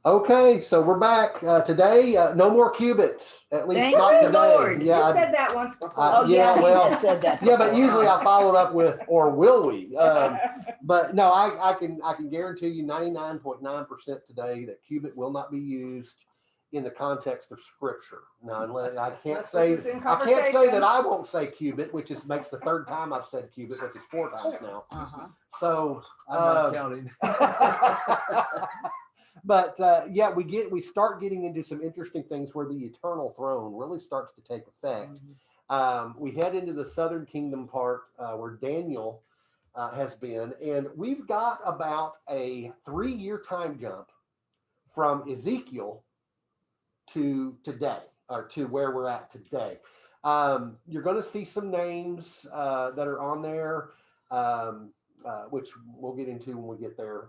Okay, so we're back today. No more cubits, at least Thank not you, today. Lord. You said that once before. Oh, yeah, yeah, well, he has said that. yeah, but before. usually I followed up with, or will we? But no, I can guarantee you 99.9% today that cubit will not be used in the context of Scripture. Now, I can't say that I won't say cubit, which is makes the third time I've said cubit, which is 4 times now. Uh-huh. So I'm not counting. But yeah, we start getting into some interesting things where the eternal throne really starts to take effect. We head into the southern kingdom part where Daniel has been, and we've got about a 3-year time jump from Ezekiel to today, or to where we're at today. You're going to see some names that are on there, which we'll get into when we get there.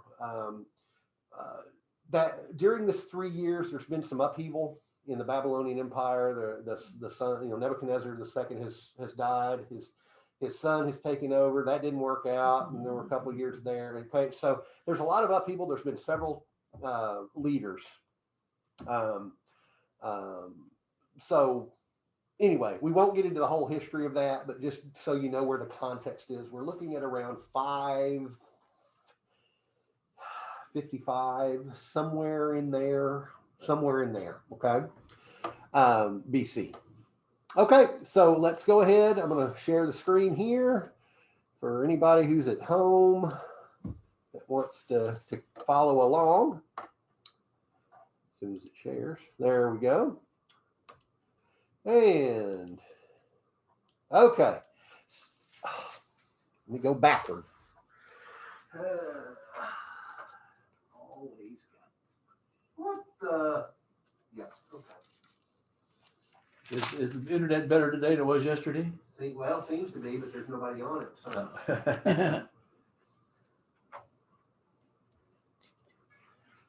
That during this 3 years, there's been some upheaval in the Babylonian Empire. The son, Nebuchadnezzar II has died. His son has taken over. That didn't work out, and there were a couple of years there. Okay, so there's a lot of upheaval. There's been several leaders. So anyway, we won't get into the whole history of that, but just so you know where the context is, we're looking at around 555, somewhere in there, okay, BC. Okay, so let's go ahead. I'm going to share the screen here for anybody who's at home that wants to follow along. As soon as it shares, there we go. And okay, let me go backward. Always got what the? Yeah. Okay. Is the internet better today than it was yesterday? Well, seems to be, but there's nobody on it. So.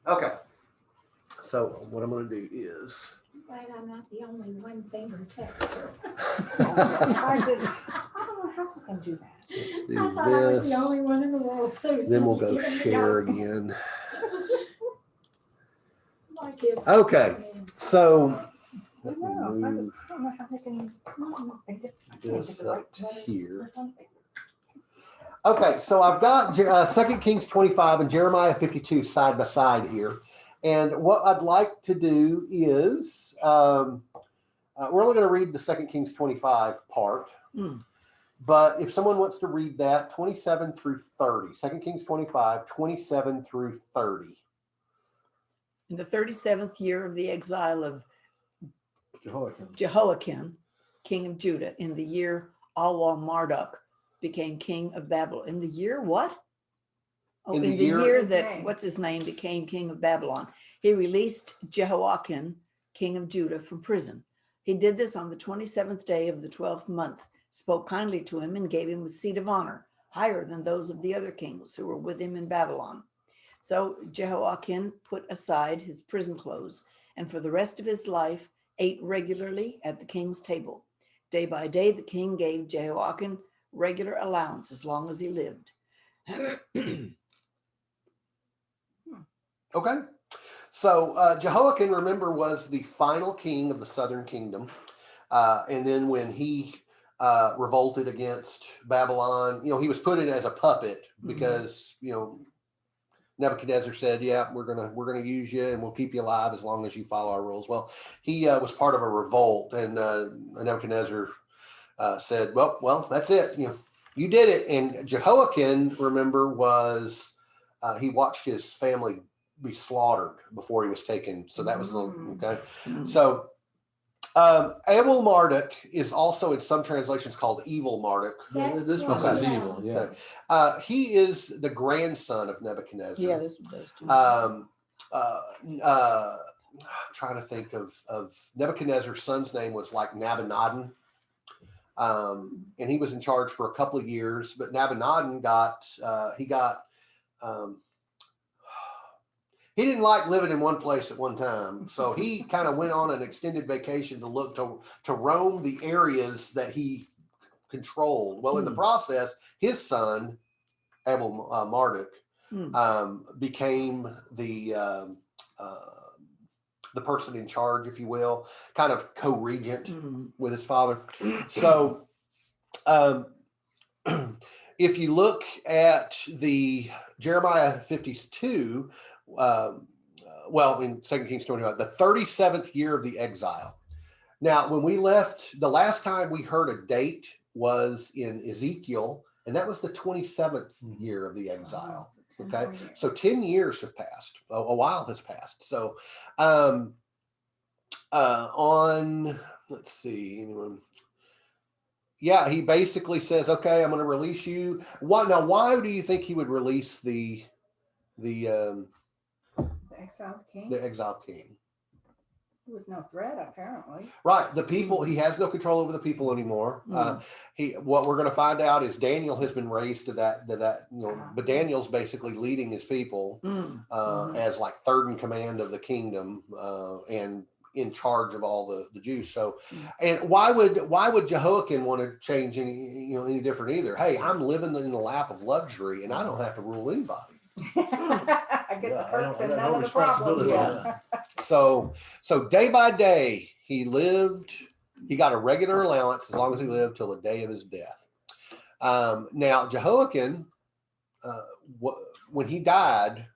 Okay. So what I'm going to do is. Glad I'm not the only one finger texter. I don't know how I can do that. Let's I do thought I was this. the only one in the world. Susan, Then we'll go you give me share up. again. My kids. Okay. So let me No, I move just don't know how they can. this up to here. Okay, so I've got 2 Kings 25 and Jeremiah 52 side by side here. And what I'd like to do is, we're only going to read the 2 Kings 25 part. But if someone wants to read that, 27 through 30, 2 Kings 25, 27 through 30. In the 37th year of the exile of Jehoiakim. Jehoiakim, king of Judah, in the year Alwal-Marduk became king of Babylon. In the year what? Oh, In in the the year- year His that, name. what's his name, became king of Babylon. He released Jehoiakim, king of Judah, from prison. He did this on the 27th day of the 12th month, spoke kindly to him, and gave him a seat of honor, higher than those of the other kings who were with him in Babylon. So Jehoiakim put aside his prison clothes, and for the rest of his life ate regularly at the king's table. Day by day, the king gave Jehoiakim regular allowance as long as he lived. Okay. So Jehoiakim, remember, was the final king of the southern kingdom. And then when he revolted against Babylon, he was put in as a puppet because, Nebuchadnezzar said, yeah, we're gonna use you and we'll keep you alive as long as you follow our rules. Well, he was part of a revolt, and Nebuchadnezzar said, well, that's it. You did it. And Jehoiakim, remember, was he watched his family be slaughtered before he was taken. So that was okay. So Abel Marduk is also in some translations called Evil Marduk. This one says evil. Yeah. He is the grandson of Nebuchadnezzar. Yeah, this one does too. I'm trying to think of Nebuchadnezzar's son's name was like Nabonadan. And he was in charge for a couple of years, but Nabonadan he didn't like living in one place at one time. So he kind of went on an extended vacation to look to roam the areas that he controlled. Well, in the process, his son, Abel Marduk, became the the person in charge, if you will, kind of co-regent Mhm. with his father. So, um, if you look at the Jeremiah 52, well, in 2 Kings 25, the 37th year of the exile. Now, when we left, the last time we heard a date was in Ezekiel, and that was the 27th year of the exile. So 10 Okay, more years. so 10 years have passed. A while has passed. So, let's see, anyone. Yeah, he basically says, "Okay, I'm going to release you." Why do you think he would release the The exiled king. the exiled king? There was no threat, apparently. Right, the people. He has no control over the people anymore. What we're going to find out is Daniel has been raised to that. But Daniel's basically leading his people as like third in command of the kingdom and in charge of all the Jews. So, and why would Jehoiakim want to change any different either? Hey, I'm living in the lap of luxury, and I don't have to rule anybody. I get the perks and none of the problems. responsibility. So day by day, he lived. He got a regular allowance as long as he lived till the day of his death. Now Jehoiakim, when he died,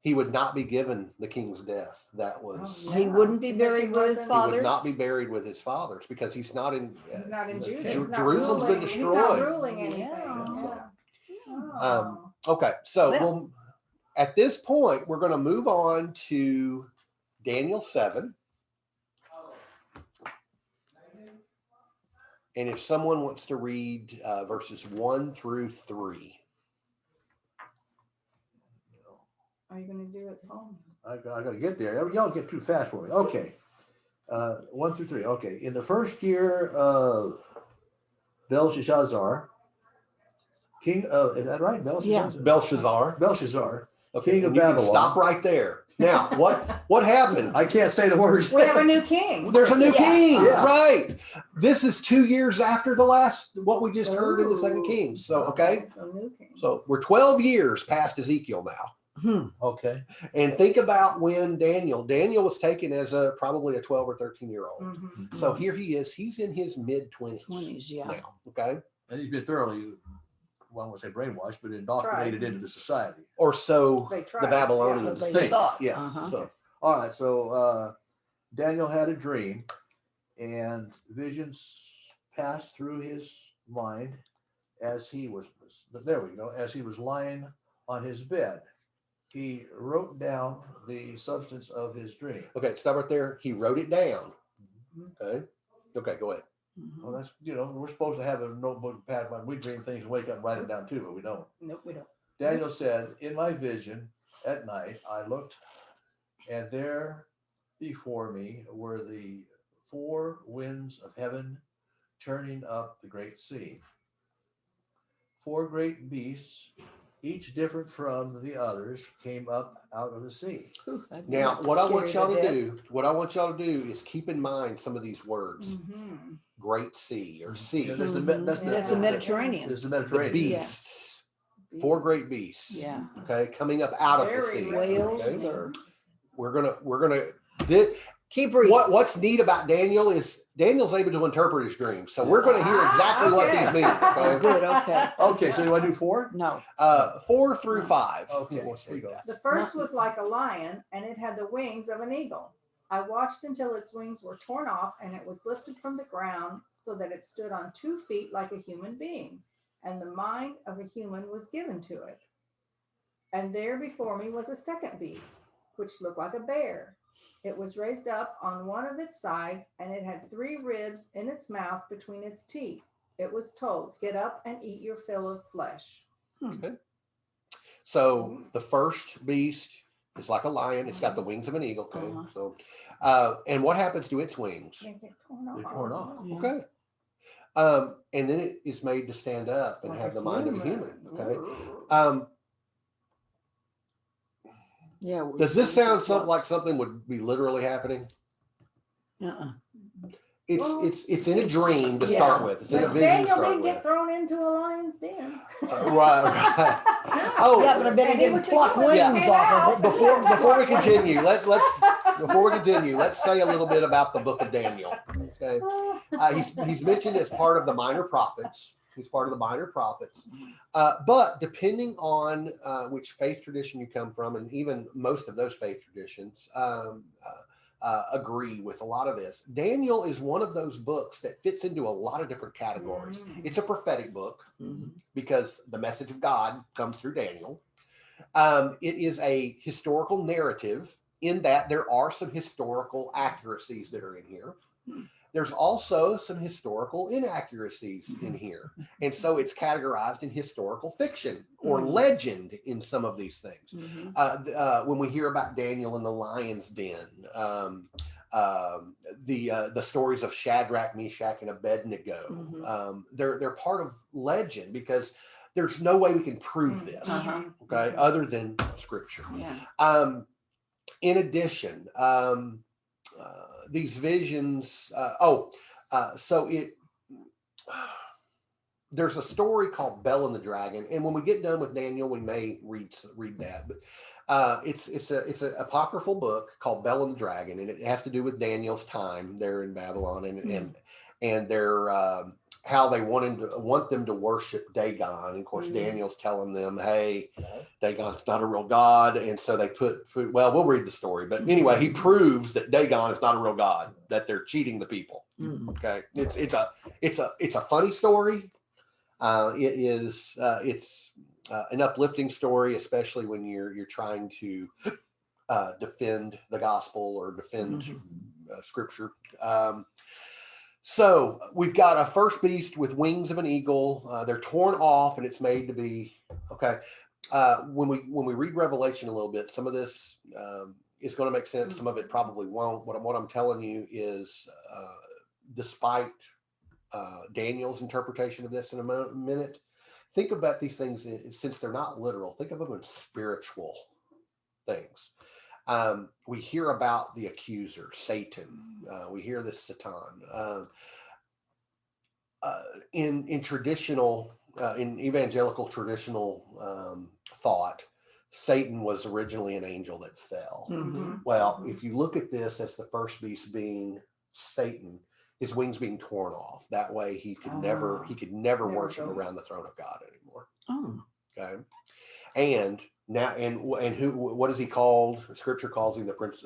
he would not be given the king's death. That was Oh, He wouldn't be Because he buried with his wasn't- he would fathers. not be buried with his fathers because he's not in. He's not in Judah. Jer- He's not Jerusalem's been ruling. He's not destroyed. ruling anything. Yeah. Oh. Okay, so Well- at this point, we're going to move on to Daniel 7. And if someone wants to read verses 1 through 3. Are you going to do it home? I got to get there. Y'all get too fast for me. Okay. 1 through 3. Okay. In the first year of Belshazzar, king of, is that right? Belshazzar? Belshazzar. Belshazzar. Okay, King of and you can Babylon. stop right there. Now, what happened? I can't say the words. We have a new king. There's a new king, Yeah. right? This is 2 years after what we just heard in the Second Kings. So, okay. So new king. So we're 12 years past Ezekiel now. Okay. And think about when Daniel was taken as probably a 12 or 13-year-old. Mhm. So here he is. He's in his mid-20s 20s, yeah. now. Okay. And he's been thoroughly, well, I won't say brainwashed, but indoctrinated into the society. Or so They the tried. Babylonians So they think. thought. Yeah. Uh-huh. So All right. So Daniel had a dream, and visions passed through his mind as he was, there we go, as he was lying on his bed. He wrote down the substance of his dream. okay, stop right there. He wrote it down. Mhm. Okay. Okay, go ahead. Well, that's, we're supposed to have a notebook and pad when we dream things and wake up and write it down too, but we don't. Nope, we don't. Daniel said, in my vision at night, I looked, and there before me were the 4 winds of heaven churning up the great sea. 4 great beasts, each different from the others, came up out of the sea. Whew, that'd be Now, what I want scary y'all to death. do is keep in mind some of these words. Mhm. Great sea or sea. Yeah, there's Mhm. That's the Mediterranean. There's the The Mediterranean. beasts. 4 great beasts. Yeah. Okay, coming up out of the Very sea. Whales Okay? or We're gonna keep reading. what's neat about Daniel is Daniel's able to interpret his dreams. So we're gonna hear exactly what these mean. Okay? Good. Okay. Okay, so you want to do 4? No. 4 through 5. Okay, Who wants to here you read go. that? The first was like a lion, and it had the wings of an eagle. I watched until its wings were torn off, and it was lifted from the ground so that it stood on 2 feet like a human being, and the mind of a human was given to it. And there before me was a second beast, which looked like a bear. It was raised up on one of its sides, and it had 3 ribs in its mouth between its teeth. It was told, "Get up and eat your fill of flesh." So the first beast is like a lion. It's got the wings of an eagle. Okay. Uh-huh. So and what happens to its wings? They get torn off. They're torn off. Yeah. Okay. And then it is made to stand up and Like have a the mind of a human. human. Okay. Yeah. Does this sound something like something would be literally happening? Uh-uh. it's in a dream to start yeah. with. It's in a But vision to Daniel start didn't with. get thrown into a lion's den. Right. Oh, Yeah, but I bet he And he didn't was the pluck human that wings came off out. of it. before we continue, before we continue, let's say a little bit about the book of Daniel. Okay, he's mentioned as part of the minor prophets. He's part of the minor prophets. But depending on which faith tradition you come from, and even most of those faith traditions agree with a lot of this. Daniel is one of those books that fits into a lot of different categories. It's a prophetic book Mhm. because the message of God comes through Daniel. It is a historical narrative in that there are some historical accuracies that are in here. There's also some historical inaccuracies in here. And so it's categorized in historical fiction or legend in some of these things. Mhm. When we hear about Daniel in the lion's den, the stories of Shadrach, Meshach, and Abednego, they're part of legend because there's no way we can prove this, Uh-huh. okay, other than scripture. Yeah. In addition, these visions. There's a story called Bel and the Dragon, and when we get done with Daniel, we may read that. But it's an apocryphal book called Bel and the Dragon, and it has to do with Daniel's time there in Babylon, and their how they want them to worship Dagon. And of course, Daniel's telling them, "Hey, Dagon's not a real god," and so they put food. Well, we'll read the story, but anyway, he proves that Dagon is not a real god; that they're cheating the people. Okay, it's a funny story. It's an uplifting story, especially when you're trying to defend the gospel or defend scripture. So we've got a first beast with wings of an eagle. They're torn off, and it's made to be okay. When we read Revelation a little bit, some of this is going to make sense. Some of it probably won't. What I'm telling you is, despite Daniel's interpretation of this in a minute, think about these things since they're not literal. Think of them as spiritual things. We hear about the accuser, Satan. We hear this Satan. In traditional, in evangelical traditional thought, Satan was originally an angel that fell. Well, if you look at this as the first beast being Satan, his wings being torn off. That way he could never worship around the throne of God anymore. Oh. Okay. And now, and who? What is he called? Scripture calls him the prince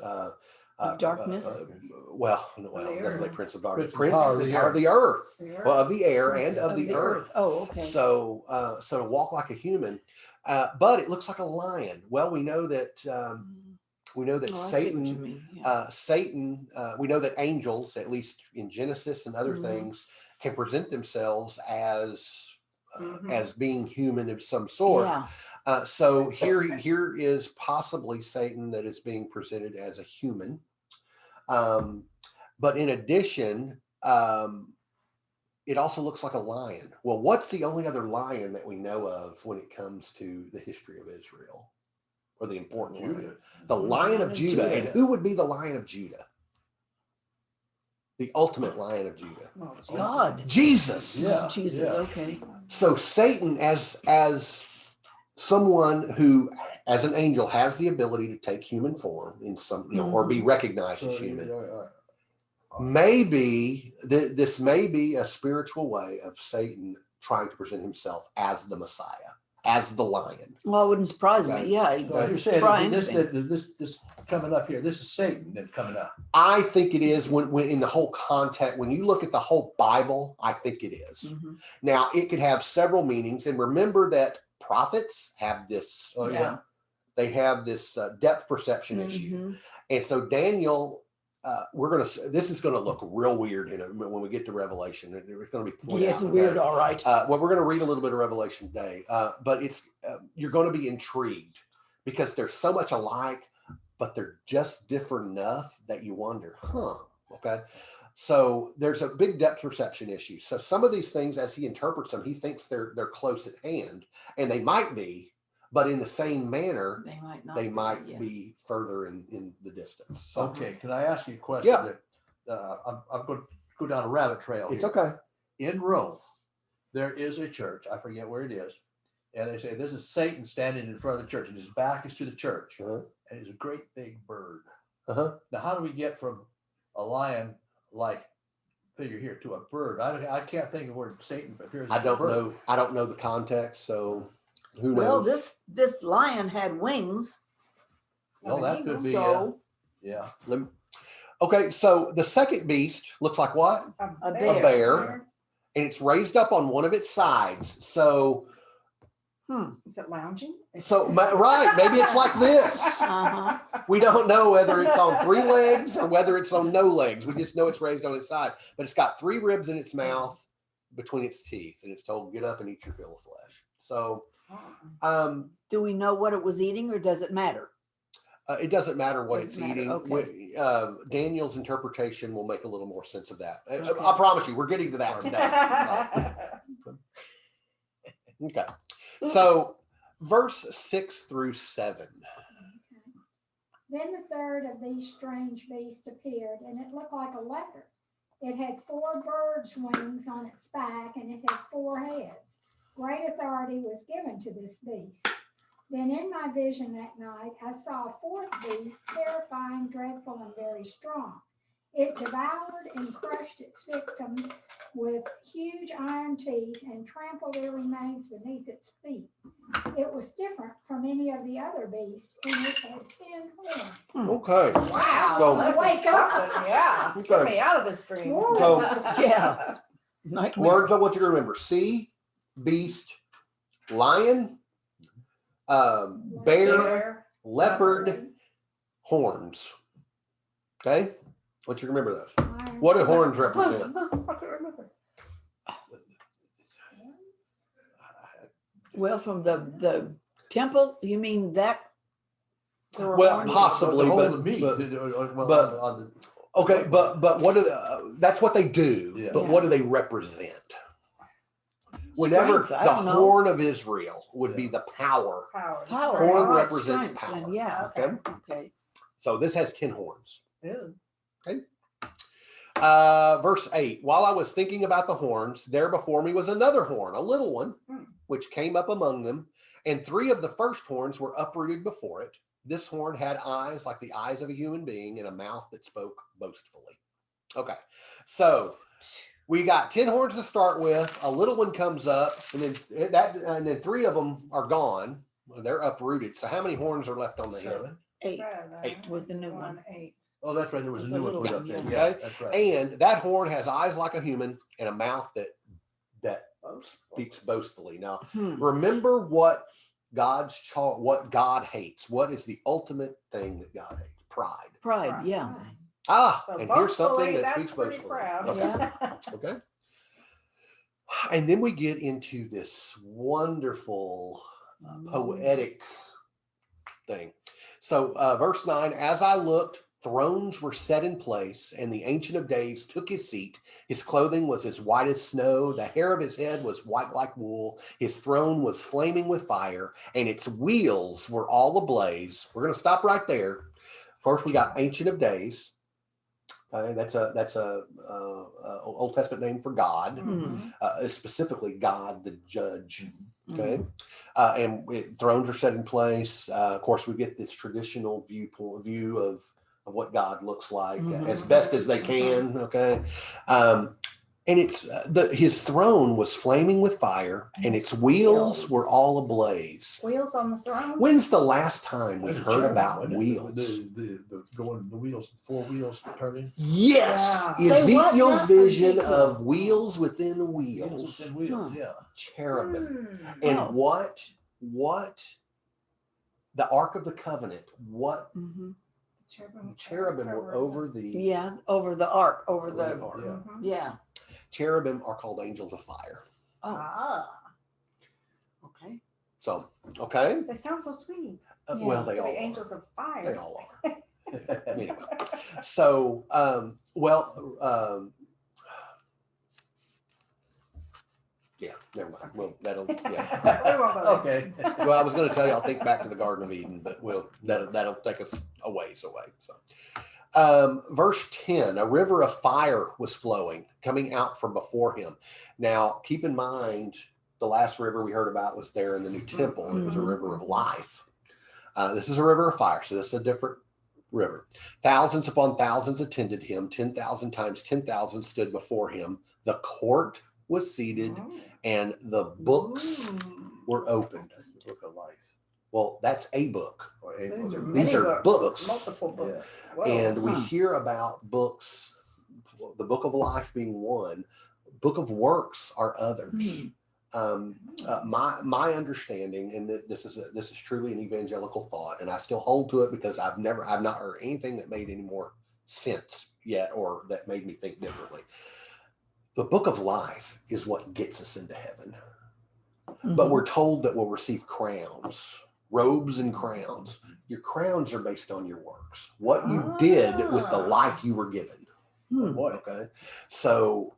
Of darkness. It doesn't say prince of darkness. Prince Prince of the of the earth. Well, of the air Prince and of the earth. Oh, okay. So to walk like a human, but it looks like a lion. Well, we know that. Satan, we know that angels, at least in Genesis and other things, can present themselves as being human of some sort. Yeah. So here is possibly Satan that is being presented as a human. But in addition, it also looks like a lion. Well, what's the only other lion that we know of when it comes to the history of Israel? Or the important lion, the Lion of Judah. And who would be the Lion of Judah? The ultimate Lion of Judah. God. Jesus. Yeah. Jesus. Yeah. Okay. So Satan, as someone who, as an angel, has the ability to take human form in some, or be recognized as human. Maybe this may be a spiritual way of Satan trying to present himself as the Messiah, as the lion. Well, it wouldn't surprise me. Yeah. Well, you're saying this coming up here. This is Satan that's coming up. I think it is when in the whole context, when you look at the whole Bible, I think it is. Now, it could have several meanings. And remember that prophets have this, they have this depth perception issue. And so Daniel, this is going to look real weird when we get to Revelation. It's going to be pointed out. It's weird, all right. Well, we're going to read a little bit of Revelation today, but it's you're going to be intrigued because they're so much alike, but they're just different enough that you wonder, okay. So there's a big depth perception issue. So some of these things, as he interprets them, he thinks they're close at hand, and they might be. But in the same manner, they might be further in the distance. So, okay, can I ask you a question? Yeah. I'm going to go down a rabbit trail. It's here. okay. In Rome, there is a church. I forget where it is. And they say this is Satan standing in front of the church, and his back is to the church. Uh-huh. And he's a great big bird. Uh-huh. Now, how do we get from a lion like figure here to a bird? I can't think of where Satan appears. I as a don't bird. know. I don't know the context, so who Well, knows? this lion had wings, Oh, that could be. so Yeah. Okay, so the second beast looks like what? A bear. And it's raised up on one of its sides. So Is it lounging? right, maybe it's like this. uh-huh. We don't know whether it's on 3 legs or whether it's on no legs. We just know it's raised on its side. But it's got 3 ribs in its mouth between its teeth, and it's told, get up and eat your fill of flesh. So Do we know what it was eating, or does it matter? it doesn't matter what it's Doesn't matter, eating. okay. Daniel's interpretation will make a little more sense of that. Okay. I promise you, we're getting to that today. Okay. So verse 6 through 7. Then the third of these strange beasts appeared, and it looked like a leopard. It had 4 birds' wings on its back, and it had 4 heads. Great authority was given to this beast. Then in my vision that night, I saw a 4th beast, terrifying, dreadful, and very strong. It devoured and crushed its victims with huge iron teeth and trampled their remains beneath its feet. It was different from any of the other beasts, and it had 10 horns. Okay. Wow. So- This is Wake up. something, yeah. Okay. Get me out of this dream. So- Yeah. Nightmare. Words I want you to remember: sea, beast, lion, bear, Bear. leopard, horns. Okay, I want you to remember those. Iron What do teeth. horns represent? I can't remember. Well, from the temple, you mean that? there were Well, horns? possibly, The whole but- of the meat. but- Well, but- on the Okay, but what do that's what they do? Yeah. But what do they represent? Whenever Strength, I the don't know. horn of Israel would be Yeah. the power. Powers. Power. Horn all right, represents strength, power. then, yeah. Okay, Okay. so this has 10 horns. Ew. Verse 8, while I was thinking about the horns, there before me was another horn, a little one, which came up among them, and 3 of the first horns were uprooted before it. This horn had eyes like the eyes of a human being and a mouth that spoke boastfully. Okay, so we got 10 horns to start with. A little one comes up, and then 3 of them are gone. They're uprooted. So how many horns are left on the head? 7. 8 8. with the new one. 8. Oh, that's right. There was a The new one little put up one, there. yeah. Yeah, Okay. that's right. And that horn has eyes like a human and a mouth that speaks boastfully. Now, remember what what God hates. What is the ultimate thing that God hates? Pride. Pride, yeah. So And here's something boastfully, that speaks that's pretty boastfully. proud. Okay. Yeah. Okay. And then we get into this wonderful poetic thing. So, verse 9, as I looked, thrones were set in place, and the Ancient of Days took his seat. His clothing was as white as snow. The hair of his head was white like wool. His throne was flaming with fire, and its wheels were all ablaze. We're going to stop right there. First, we got Ancient of Days. That's a Old Testament name for God, specifically God the Judge. Okay, and thrones are set in place. Of course, we get this traditional view of what God looks like as best as they can. Okay, and it's his throne was flaming with fire, and its wheels were all ablaze. Wheels on the throne. When's the last time we That's a heard cherubim, about wasn't it? wheels? The wheels, 4 wheels turning. Yes, Yeah. Say what Ezekiel's now? vision Ezekiel. of wheels within Wheels wheels, and wheels, Huh. yeah. cherubim, Hmm. and Wow. what the Ark of the Covenant, what cherubim were over the Yeah, over the ark, over the the, ark. Yeah. yeah. Cherubim are called angels of fire. Oh, Ah, okay. So, okay, they sound so sweet. Yeah. well, they To all be are. angels of They fire. all are. Anyway, so yeah, never mind. Well, that'll yeah. We won't go there. Okay. Well, I was going to tell you I'll think back to the Garden of Eden, but that'll take us a ways away. So, Verse 10, a river of fire was flowing, coming out from before him. Now, keep in mind, the last river we heard about was there in the new temple. It was a river of life. This is a river of fire, so this is a different river. Thousands upon thousands attended him. 10,000 times 10,000 stood before him. The court was seated, and the books were opened. That's the book of life. Well, that's a book. Or a These are book. These many are books. multiple books. Whoa. And we Huh. hear about books, the book of life being one, book of works are others. My understanding, and this is truly an evangelical thought, and I still hold to it because I've not heard anything that made any more sense yet, or that made me think differently. The book of life is what gets us into heaven, but we're told that we'll receive crowns, robes and crowns. Your crowns are based on your works, what you did with the life you were given. Boy, Okay. So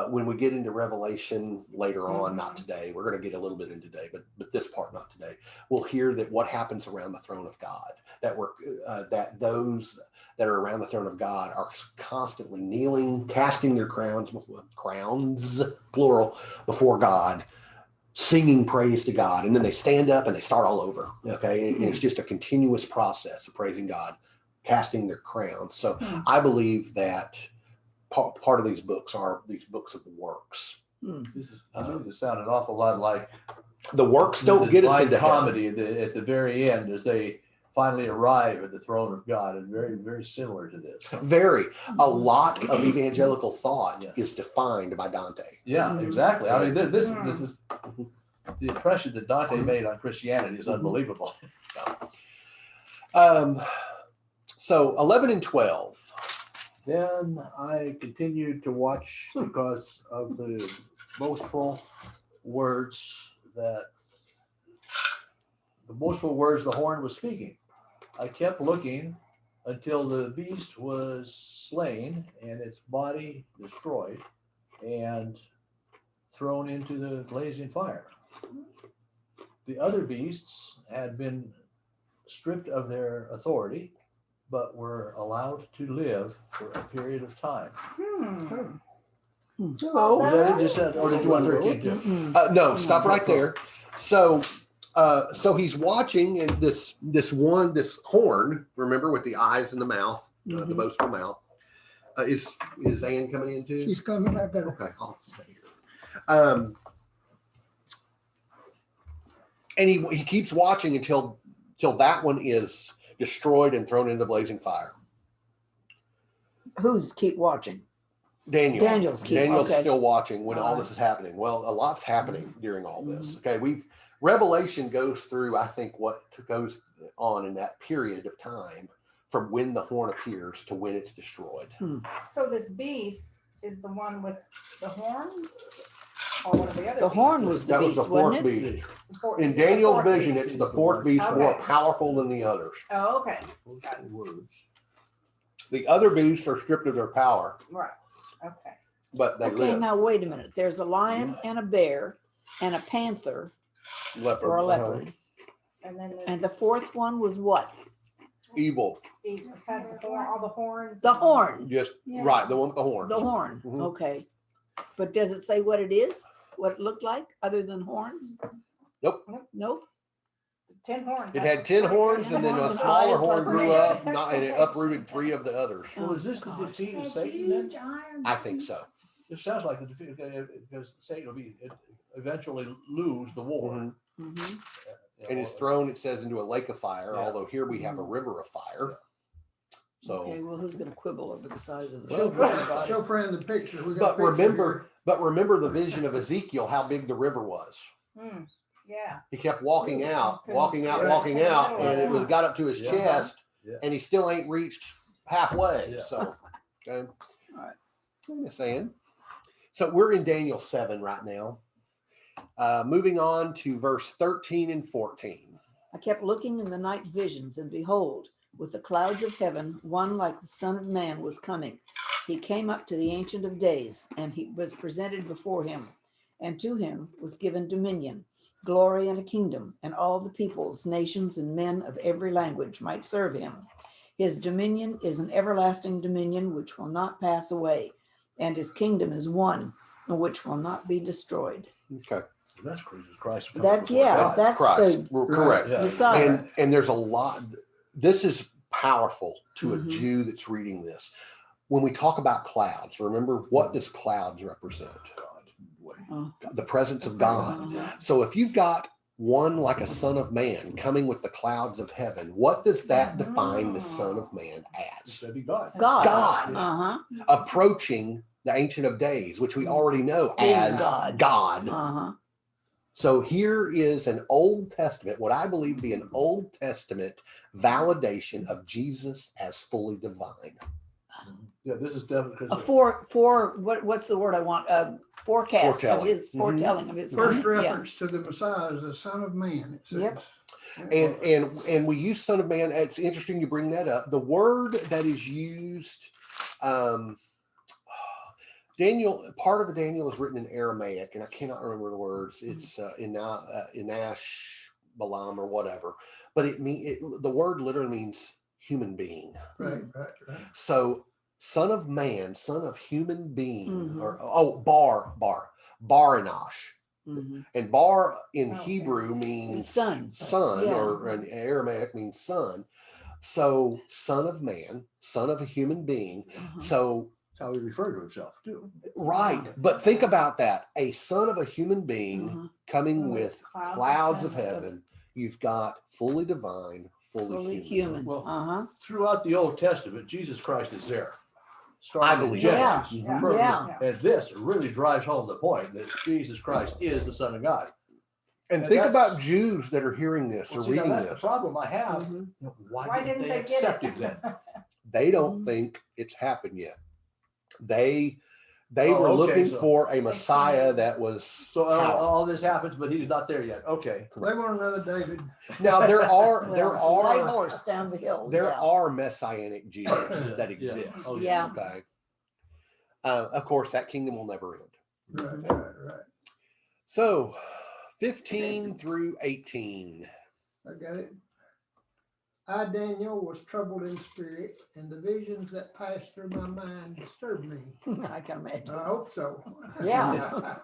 when we get into Revelation later on, not today, we're going to get a little bit into today, but this part not today. We'll hear that what happens around the throne of God, that those that are around the throne of God are constantly kneeling, casting their crowns plural, before God, singing praise to God, and then they stand up and they start all over. Okay, and it's just a continuous process of praising God, casting their crowns. So I believe that part of these books are these books of the works. this sounded an awful lot like The works don't get us Divine into heaven. comedy at the very end as they finally arrive at the throne of God, and very, very similar to this. Very. A lot of evangelical thought Yeah. is defined by Dante. Yeah, exactly. I mean, this is the impression that Dante made on Christianity is unbelievable. So 11 and 12. Then I continued to watch because of the boastful words the horn was speaking. I kept looking until the beast was slain and its body destroyed and thrown into the blazing fire. The other beasts had been stripped of their authority, but were allowed to live for a period of time. Hello. Was that it? Just that, or did you want 13 too? No, stop right there. So he's watching, and this horn, remember, with the eyes and the mouth, the boastful mouth, is Ann coming in too? She's coming right there. Okay, I'll stay here. And he keeps watching until that one is destroyed and thrown into blazing fire. Who's keep watching? Daniel's okay. still watching when all this is happening. Well, a lot's happening during all this. Okay, Revelation goes through, I think, what goes on in that period of time from when the horn appears to when it's destroyed. So this beast is the one with the horn? Or one of the other The horn beasts? was the That was beast, the fourth wasn't it? beast. Is In it the Daniel's fourth vision, beast? it's the fourth beast, more Okay. powerful than the others. Oh, okay, Words. The other beasts are stripped of their power, right, okay. but they Okay, live. now wait a minute. There's a lion and a bear and a panther Leopard, or a leopard. And then And this the fourth one was what? evil, had the horn, all the horns. The and- horn. just Yeah. right, the one with the horns. The horn. Mhm. Okay. But does it say what it is? What it looked like other than horns? Nope. Nope. 10 horns. It had 10 horns, and then a Horns and smaller eyes horn like grew man. up, and it uprooted 3 of the others. Well, is this Oh, the God. defeat of It's Satan then? huge iron. I think so. It sounds like the defeat, because Satan will eventually lose the war. Mhm. Mhm. You And know, it's thrown, it says, into a lake of fire, Yeah. although here we have a river of fire. So, Okay, well, who's going to quibble over the size of the Show river? Fran, show Fran the picture. We got but a picture remember the vision of Ezekiel, how big the river was. Mm, yeah. He kept walking out, Couldn't- walking out, right, walking to the out, middle and of it it. got up to his Yeah. chest, Yeah. and he still ain't reached halfway. Yeah. So, okay. Alright. I'm just saying. So we're in Daniel 7 right now. Moving on to verse 13 and 14. I kept looking in the night visions, and behold, with the clouds of heaven, one like the Son of Man was coming. He came up to the Ancient of Days, and he was presented before him. And to him was given dominion, glory, and a kingdom, and all the peoples, nations, and men of every language might serve him. His dominion is an everlasting dominion which will not pass away, and his kingdom is one which will not be destroyed. Okay. That's Jesus Christ. coming That's before yeah, God. that's Christ. the We're Right. correct. Yeah. Messiah. And there's a lot. This is powerful to Mhm. a Jew that's reading this. When we talk about clouds, remember, what does clouds represent? The presence of God. Uh-huh. So if you've got one like a son of man coming with the clouds of heaven, what does that define the son of man It's as? gonna be God. God. God. Uh-huh. Approaching the Ancient of Days, which we already know Is as God. God. Uh-huh. So here is an Old Testament, what I believe to be an Old Testament validation of Jesus as fully divine. Yeah, this is definitely A what's the word I want? Forecast Foretelling. of his Mhm. foretelling of his First coming. Yeah. reference to the Messiah is the Son of Man, it says. Yep. And we use son of man. It's interesting you bring that up. The word that is used, Daniel, part of Daniel is written in Aramaic, and I cannot remember the words. It's Inash Balaam or whatever, but the word literally means human being. Right. So son of man, son of human being, Mhm. or Baranash. Mhm. And bar in Okay. Hebrew means Son. son, Yeah. or in Aramaic means son. So son of man, son of a human being. Uh-huh. So That's how he referred to himself too. right, but think about that: a son of a human being Uh-huh. coming With with clouds of clouds of heaven. heaven. You've got fully divine, fully Fully human. human. Well, Uh-huh. Throughout the Old Testament, Jesus Christ is there. I Starting in believe Genesis. so. Yeah. Further- Yeah. And this really drives home the point that Jesus Christ is the Son of God. And And think that's- about Jews that are hearing this Well, or see, now reading that's the this. problem I have. Mhm. Why didn't they get accept it? him then? They don't Mhm. think it's happened yet. They Oh, were okay, looking so- for a Messiah can't. that was So powerful. all this happens, but he's not there yet. Okay. They want another David. Now there are Well, white horse down the hill. there yeah. are messianic Jews that Yeah. exist. Oh, yeah. Okay. Of course, that kingdom will never end. Right. So, 15 through 18. I got it. I, Daniel, was troubled in spirit, and the visions that passed through my mind disturbed me. I can imagine. I hope so. Yeah.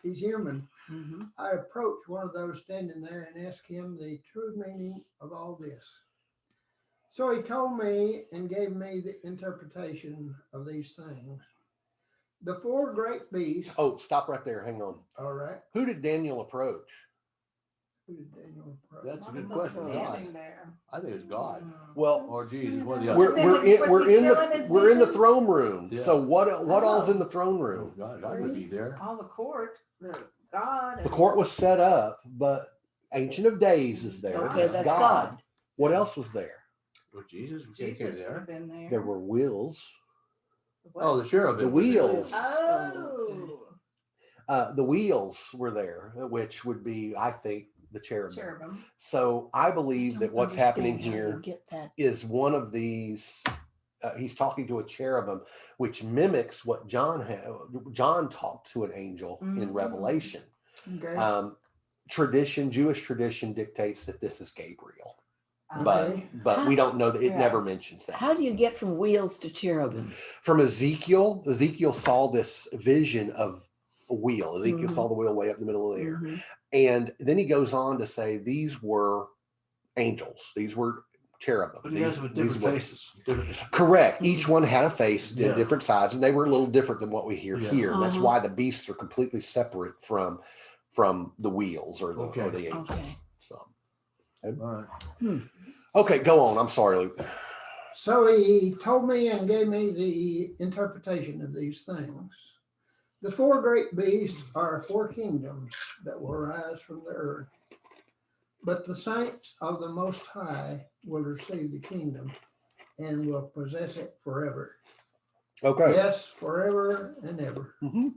He's human. Mhm. I approached one of those standing there and asked him the true meaning of all this. So he told me and gave me the interpretation of these things. The four great beasts. Oh, stop right there. Hang on. All right. Who did Daniel approach? Who did Daniel approach? That's a good Must question. be God. standing there. I think it's God Well, or Jesus, one of the we're, other. Was he we're in still in his we're in the vision? throne room. Yeah. So what all's Oh. in the throne room? God would be there. All the court, the God. The court was set up, but Ancient of Days is there. Okay, It's that's God. What else was there? Well, Jesus Jesus came would there. have been there. There were wheels. What? Oh, the cherubim. The was there. wheels. Oh, The wheels were there, which would be, I think, the cherubim. cherubim. So I believe that Don't what's happening understand how you here get that. is one of these. He's talking to a cherubim, which mimics what John talked to an angel in Mhm. Revelation. Okay. Jewish tradition dictates that this is Gabriel, Okay. but we don't know that it Yeah. never mentions that. How do you get from wheels to cherubim? From Ezekiel saw this vision of a wheel. Ezekiel Mhm. saw the wheel way up in the middle of the air. Mhm. And then he goes on to say these were angels. These were cherubim. But he has them with different were- faces. Different- Correct. Each one had a face, Yeah. different sides, and they were a little different than what we hear Yeah. here. And that's Uh-huh. why the beasts are completely separate from the wheels or the Okay. angels. Okay. So All right. okay, go on. I'm sorry, Luke. So he told me and gave me the interpretation of these things. The four great beasts are four kingdoms that will rise from the earth. But the saints of the Most High will receive the kingdom and will possess it forever. Okay. Yes, forever and ever. hmm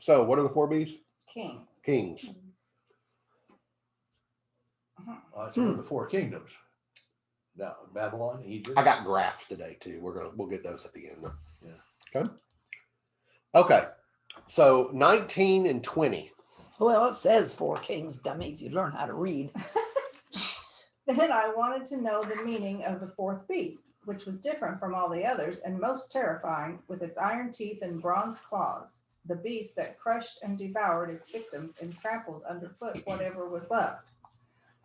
So what are the four beasts? King. Kings. So we're the four kingdoms. Now, Babylon, Egypt. I got graphs today too. We'll get those at the end. Yeah. Okay. Okay. So 19 and 20. Well, it says four kings, dummy, if you learn how to read. Jeez. Then I wanted to know the meaning of the fourth beast, which was different from all the others and most terrifying, with its iron teeth and bronze claws. The beast that crushed and devoured its victims and trampled underfoot whatever was left.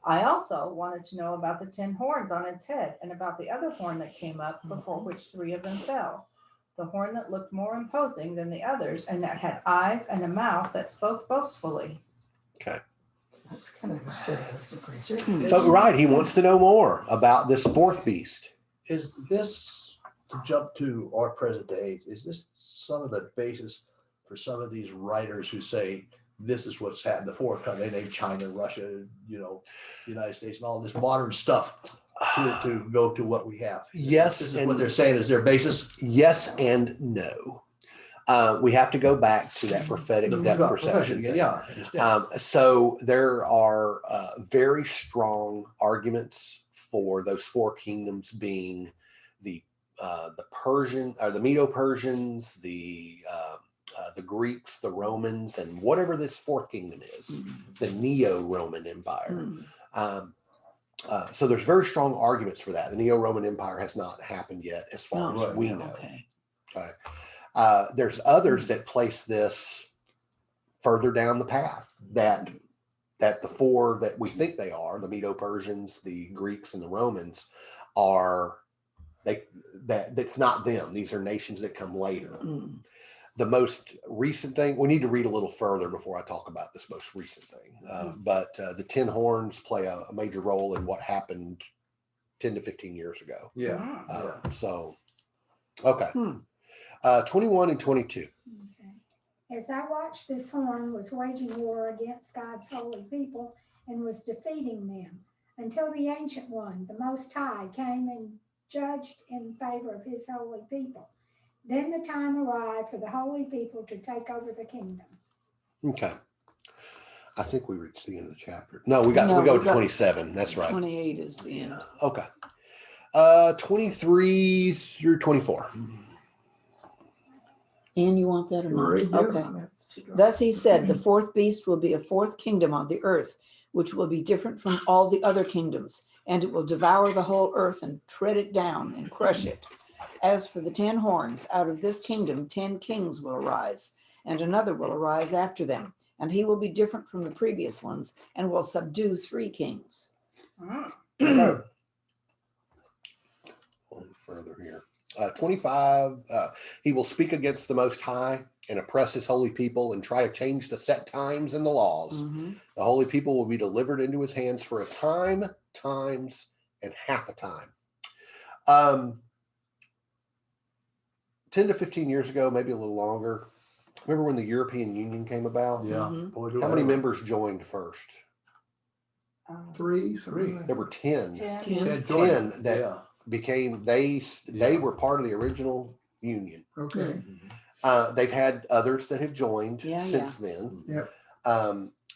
I also wanted to know about the 10 horns on its head and about the other horn that came up, before which 3 of them fell. The horn that looked more imposing than the others and that had eyes and a mouth that spoke boastfully. Okay. That's kind of mysterious creature. So, right, he wants to know more about this fourth beast. Is this, to jump to our present day, is this some of the basis for some of these writers who say this is what's happened before? They name China, Russia, United States, and all this modern stuff to go to what we have. Yes, This is and what they're saying is their basis. yes and no. We have to go back to that prophetic depth perception. thing. Yeah, I understand. So there are very strong arguments for those 4 kingdoms being the Persian or the Medo-Persians, the Greeks, the Romans, and whatever this 4th kingdom is, the Neo-Roman Empire. So there's very strong arguments for that. The Neo-Roman Empire has not happened yet, as far as right, we yeah, know. Okay. There's others that place this further down the path, that the 4 that we think they are, the Medo-Persians, the Greeks, and the Romans, are that's not them. These are nations that come later. Mm. The most recent thing, we need to read a little further before I talk about this most recent thing. But the 10 horns play a major role in what happened 10 to 15 years ago. Yeah. So, okay. Hmm. 21 and 22. Okay. As I watched, this horn was waging war against God's holy people and was defeating them until the Ancient One, the Most High, came and judged in favor of his holy people. Then the time arrived for the holy people to take over the kingdom. Okay. I think we reached the end of the chapter. No, we go to 27. That's right. 28 is the end. Okay. 23 through 24. And you want that or not? Read it. Okay. Thus he said, the 4th beast will be a 4th kingdom on the earth, which will be different from all the other kingdoms, and it will devour the whole earth and tread it down and crush it. As for the 10 horns, out of this kingdom 10 kings will arise, and another will arise after them, and he will be different from the previous ones and will subdue 3 kings. Mm. A little further here. 25, he will speak against the Most High and oppress his holy people and try to change the set times and the laws. Mhm. The holy people will be delivered into his hands for a time, times, and half a time. 10 to 15 years ago, maybe a little longer. Remember when the European Union came about? Yeah. Mhm. Boy, do How I many ever. members joined first? 3. There were 10. 10. 10 joined. that Yeah. became, they Yeah. were part of the original union. Okay. They've had others that have joined Yeah, since then. Yep.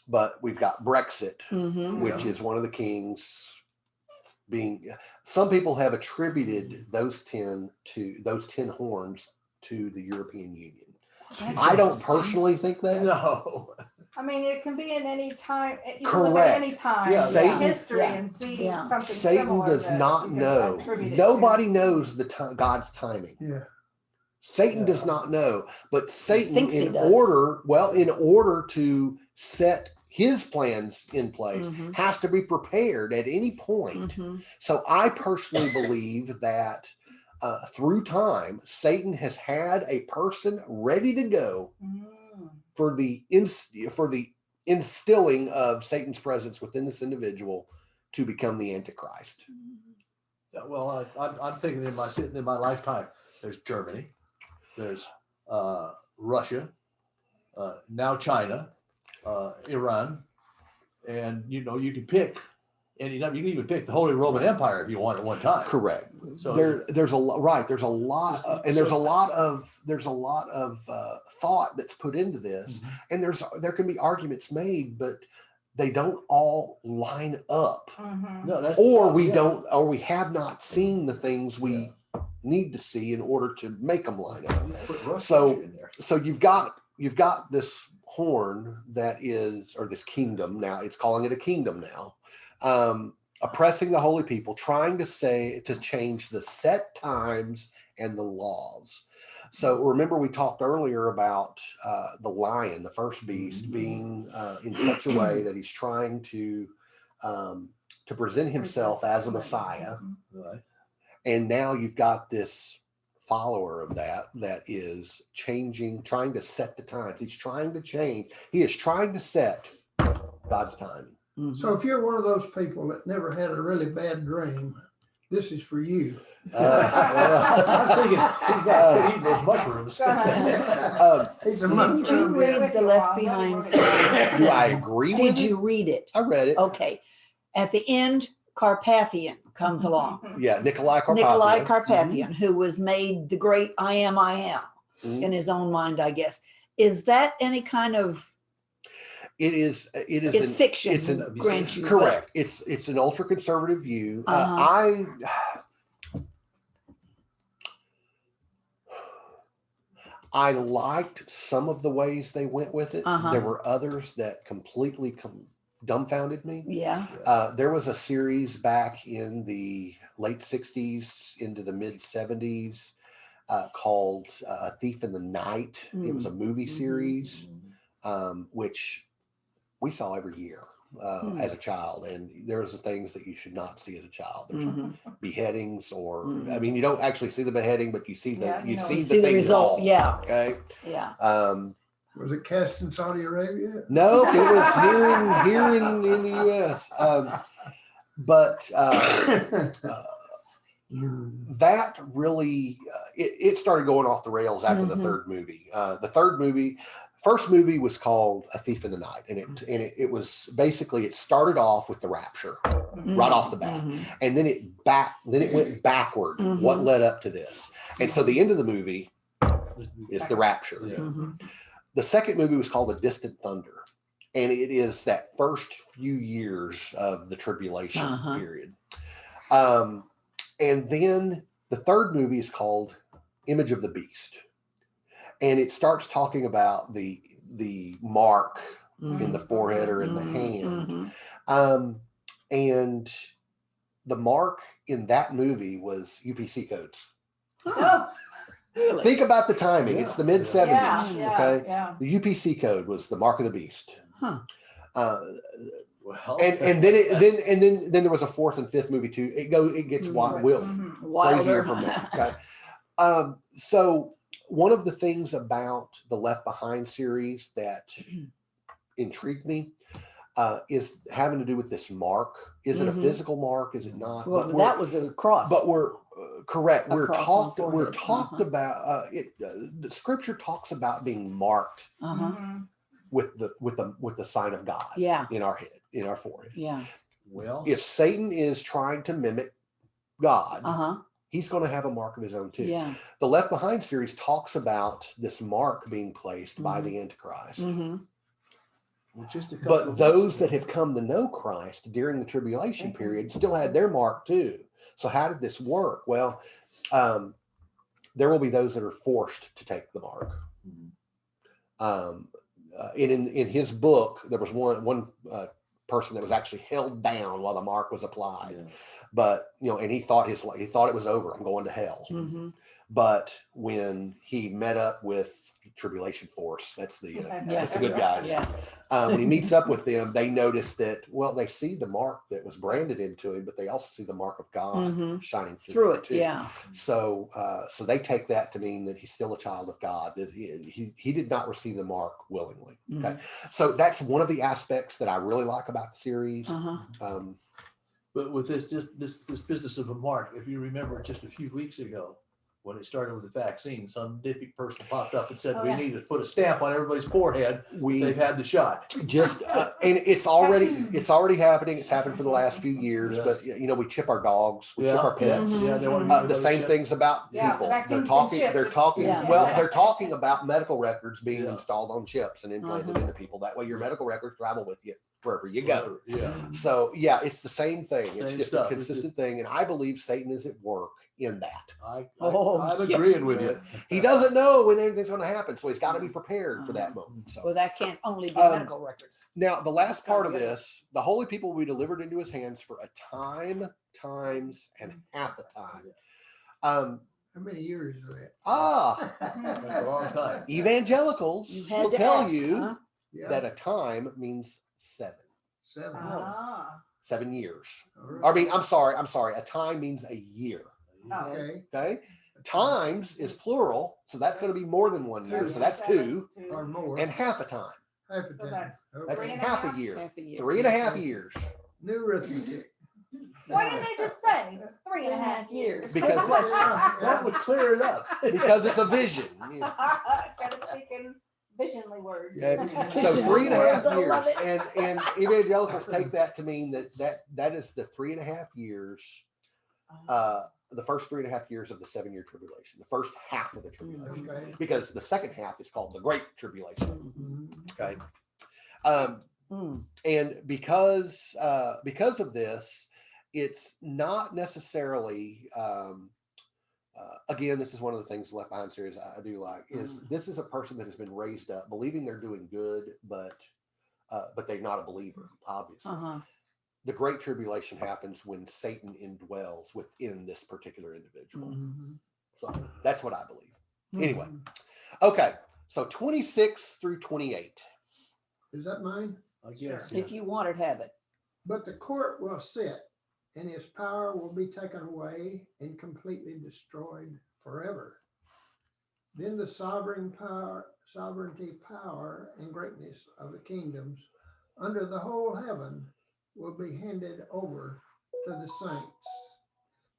But we've got Brexit, Mhm. which is one of the kings being, some people have attributed those 10 horns to the European Union. That's I don't interesting. personally think that. No. I mean, it can be in any time. You can look Correct. at any time Yeah, in Satan- history yeah, and see yeah. something Satan similar does that not you can know. attribute it to. Nobody knows God's timing. Yeah. Satan Yeah. does not know, but Satan, thinks he in does. order to set his plans in place, Mhm. has to be prepared at any point. Mhm. So I personally believe that through time, Satan has had a person ready to go Mm. for the instilling of Satan's presence within this individual to become the Antichrist. Yeah, well, I'm thinking in my lifetime, there's Germany, there's Russia, now China, Iran, and you can pick any number. You can even pick the Holy Roman Empire if you want at one time. Correct. So There's a lot, right? There's a lot, and there's a lot of thought that's put into this, Mhm. and there can be arguments made, but they don't all line up, Mhm. No, that's or we yeah. don't, or we have not seen the things we need to see in order to make them line up. Put Russia So- in there. So you've got this horn that is, or this kingdom now. It's calling it a kingdom now, oppressing the holy people, trying to change the set times and the laws. So remember, we talked earlier about the lion, the first beast, being in such a way that he's trying to present himself as a Messiah. Right. And now you've got this follower of that is changing, trying to set the times. He's trying to change. He is trying to set God's timing. Mhm. So if you're one of those people that never had a really bad dream, this is for you. I'm thinking he's got to eat those mushrooms. He's a Did you mushroom. read the Left Behind series? Do I agree with Did it? you read it? I read it. Okay. At the end, Carpathian comes along. Yeah, Nikolai Carpathian. Nikolai Carpathian, who was made the great I am Mhm. in his own mind, I guess. Is that any kind of, It is. it's fiction, It's an grant you. but- correct. It's an ultra conservative view. Uh-huh. I liked some of the ways they went with it. Uh-huh. There were others that completely dumbfounded me. Yeah. There was a series back in the late 60s into the mid 70s called A Thief in the Night. It was a movie series, which we saw every year as a child. And there's the things that you should not see as a child. There's Mhm. beheadings or, Mhm. I mean, you don't actually see the beheading, but you see the, Yeah, you you know, see You the see the thing result. dissolve, Yeah. Okay. Yeah. Was it cast in Saudi Arabia? No, it was here in the U.S. But that really it started going off the rails after the Mhm. third movie. First movie was called A Thief in the Night, and it was basically, it started off with the rapture right off the bat, Mhm. and then it went backward. What Mhm. led up to this? And so the end of the movie is the rapture. Yeah. Mhm. The second movie was called A Distant Thunder, and it is that first few years of the tribulation Uh-huh. period. And then the third movie is called Image of the Beast, and it starts talking about the mark in the forehead or in the hand. Mhm. And the mark in that movie was UPC codes. Oh, really? Think about the timing. It's the mid 70s. Yeah, Okay. yeah. The UPC code was the mark of the beast. Huh. Well, And then there was a fourth and fifth movie too. It gets Mhm. Mhm. crazier Wilder. from there. Okay. So one of the things about the Left Behind series that intrigued me is having to do with this mark. Is it a Mhm. physical mark? Is it not? Well, But that was a cross. but we're correct. A We're cross on talked. the We're forehead. talked Uh-huh. about it. The scripture talks about being marked Uh-huh. Mhm. with the sign of God Yeah. in our head, in our forehead. Yeah. well, If Satan is trying to mimic God, Uh-huh. he's going to have a mark of his own too. Yeah. The Left Behind series talks about this mark being placed by Mhm. the Antichrist. Mm-hmm. just a couple But of those weeks that ago. have come to know Christ during the tribulation Mhm. period still had their mark too. So how did this work? Well, there will be those that are forced to take the mark. In his book, there was one person that was actually held down while the mark was applied. Yeah. But and he thought it was over. I'm going to hell. Mm-hmm. But when he met up with Tribulation Force, that's the good guys. Yeah. When he meets up with them, they notice that they see the mark that was branded into him, but they also see the mark of God Mhm. shining Through him it. too. Yeah. So they take that to mean that he's still a child of God, that he did not receive the mark willingly. Mm-hmm. Okay, so that's one of the aspects that I really like about the series. Uh-huh. But with this business of a mark, if you remember just a few weeks ago, when it started with the vaccine, some dippy person popped up and said, Oh, we yeah. need to put a stamp on everybody's forehead. We They've had the shot. just and it's already happening. It's happened for the last few years. Yeah. But we chip our dogs, we chip our yeah, pets. Mhm. yeah, they want Mhm. to The same things about Yeah, the people. vaccine's been chipped. They're talking. Yeah. Well, they're talking about medical records being Yeah. installed on chips and implanted Uh-huh. into people. That way, your medical records travel with you. wherever you go. Yeah. So yeah, it's the same thing. It's Same just stuff. a consistent thing, and I believe Satan is at work in that. Oh, I'm yeah. agreeing with you. He doesn't know when anything's going to happen, so he's got to be prepared for that moment. So Well, that can't only be Um, medical records. now, the last It's gotta part of be other. this, the holy people will be delivered into his hands for a time, times, and half a time. How many years is that? That's a long time. Evangelicals You had will to tell ask, you huh? Yeah, that a time means 7 7. Ah. years. All right. I mean, I'm sorry. A time means a year. Oh. Okay. Okay. Times is plural, so that's going to be more than 1 year. So that's 2, Or more. and half a time. Half a So time. that's Okay. That's Three and a half half? a year. Half a year. 3.5 years. New arithmetic. Why didn't they just say 3.5 years? Because- That would clear it up. Because it's a vision. It's got to speak in visionly words. Yeah, so Vision 3.5 words, I years, love it. and evangelicals take that to mean that is the 3.5 years, the first 3.5 years of the 7-year tribulation, the first half of the tribulation, Okay. because the second half is called the Great Tribulation. Mhm. Okay, Mm. and because of this, it's not necessarily. Again, this is one of the things Left Behind series I do like is this is a person that has been raised up believing they're doing good, but they're not a believer, obviously. Uh-huh. The Great Tribulation happens when Satan indwells within this particular individual. Mhm. So that's what I believe. Anyway, Mhm. okay, so 26 through 28. Is that mine? I guess. If you want it, have it. But the court will sit, and his power will be taken away and completely destroyed forever. Then the sovereignty, power, and greatness of the kingdoms under the whole heaven will be handed over to the saints,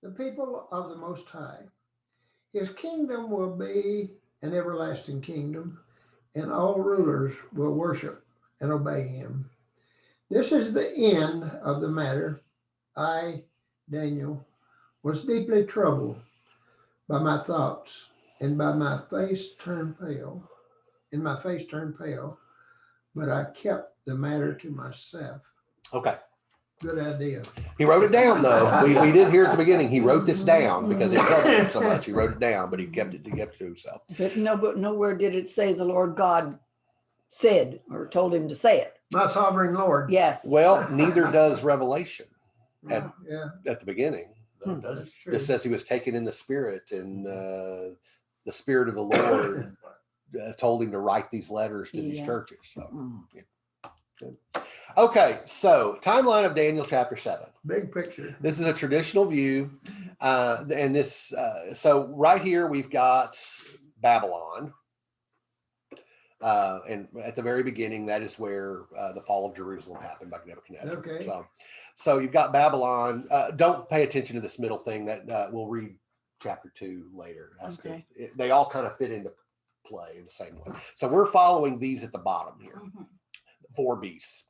the people of the Most High. His kingdom will be an everlasting kingdom, and all rulers will worship and obey him. This is the end of the matter. I, Daniel, was deeply troubled by my thoughts, and my face turned pale, but I kept the matter to myself. Okay. Good idea. He wrote it down though. We did hear at the beginning. He wrote this down because it troubled him so much. He wrote it down, but he kept it to himself. But nowhere did it say the Lord God said or told him to say it. My sovereign Lord. Yes. Well, neither does Revelation Yeah, at the beginning. That does that's it. true. It says he was taken in the spirit, and the spirit of the Lord told him to write these letters to these Yeah. churches. So, Mm. okay, so timeline of Daniel chapter 7. Big picture. This is a traditional view, and this. So right here we've got Babylon, and at the very beginning, that is where the fall of Jerusalem happened by Nebuchadnezzar. Okay. So you've got Babylon. Don't pay attention to this middle thing. That we'll read chapter 2 later. Okay. They all kind of fit into play the same way. So we're following these at the bottom here. Mhm. 4 beasts.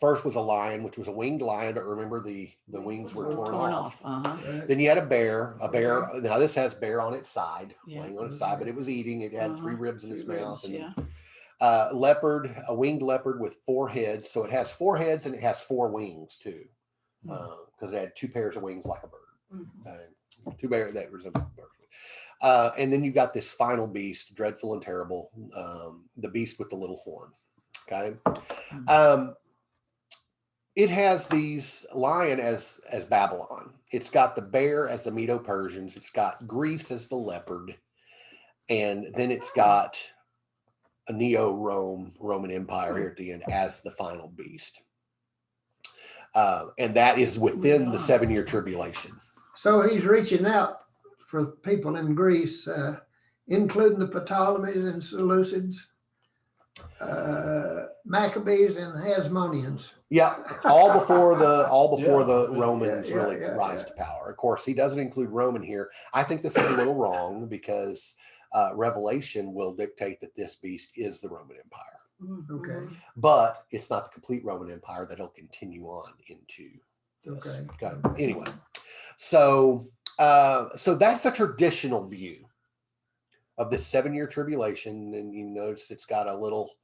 First was a lion, which was a winged lion, but remember the wings were torn off. Uh-huh. Right. Then you had a bear. Now this has bear on its side, Yeah. laying on its side, but it was eating. It had 3 ribs in its 3 mouth. ribs, And yeah. leopard, a winged leopard with 4 heads. So it has 4 heads and it has 4 wings too, because it had 2 pairs of wings like a bird. Mhm. 2 bears that resemble birds. And then you got this final beast, dreadful and terrible, the beast with the little horn. Okay. It has these lion as Babylon. It's got the bear as the Medo-Persians. It's got Greece as the leopard. And then it's got a Roman Empire here at the end as the final beast. And that is within the 7-year tribulation. So he's reaching out for people in Greece, including the Ptolemies and Seleucids, Maccabees and Hasmoneans. Yeah, all before the Yeah. Romans Yeah, really yeah, rise yeah. to power. Of course, he doesn't include Roman here. I think this is a little wrong because Revelation will dictate that this beast is the Roman Empire, Mhm. Okay. but it's not the complete Roman Empire that he'll continue on into. This. Okay. Anyway, so that's a traditional view of this 7-year tribulation, and you notice it's got a little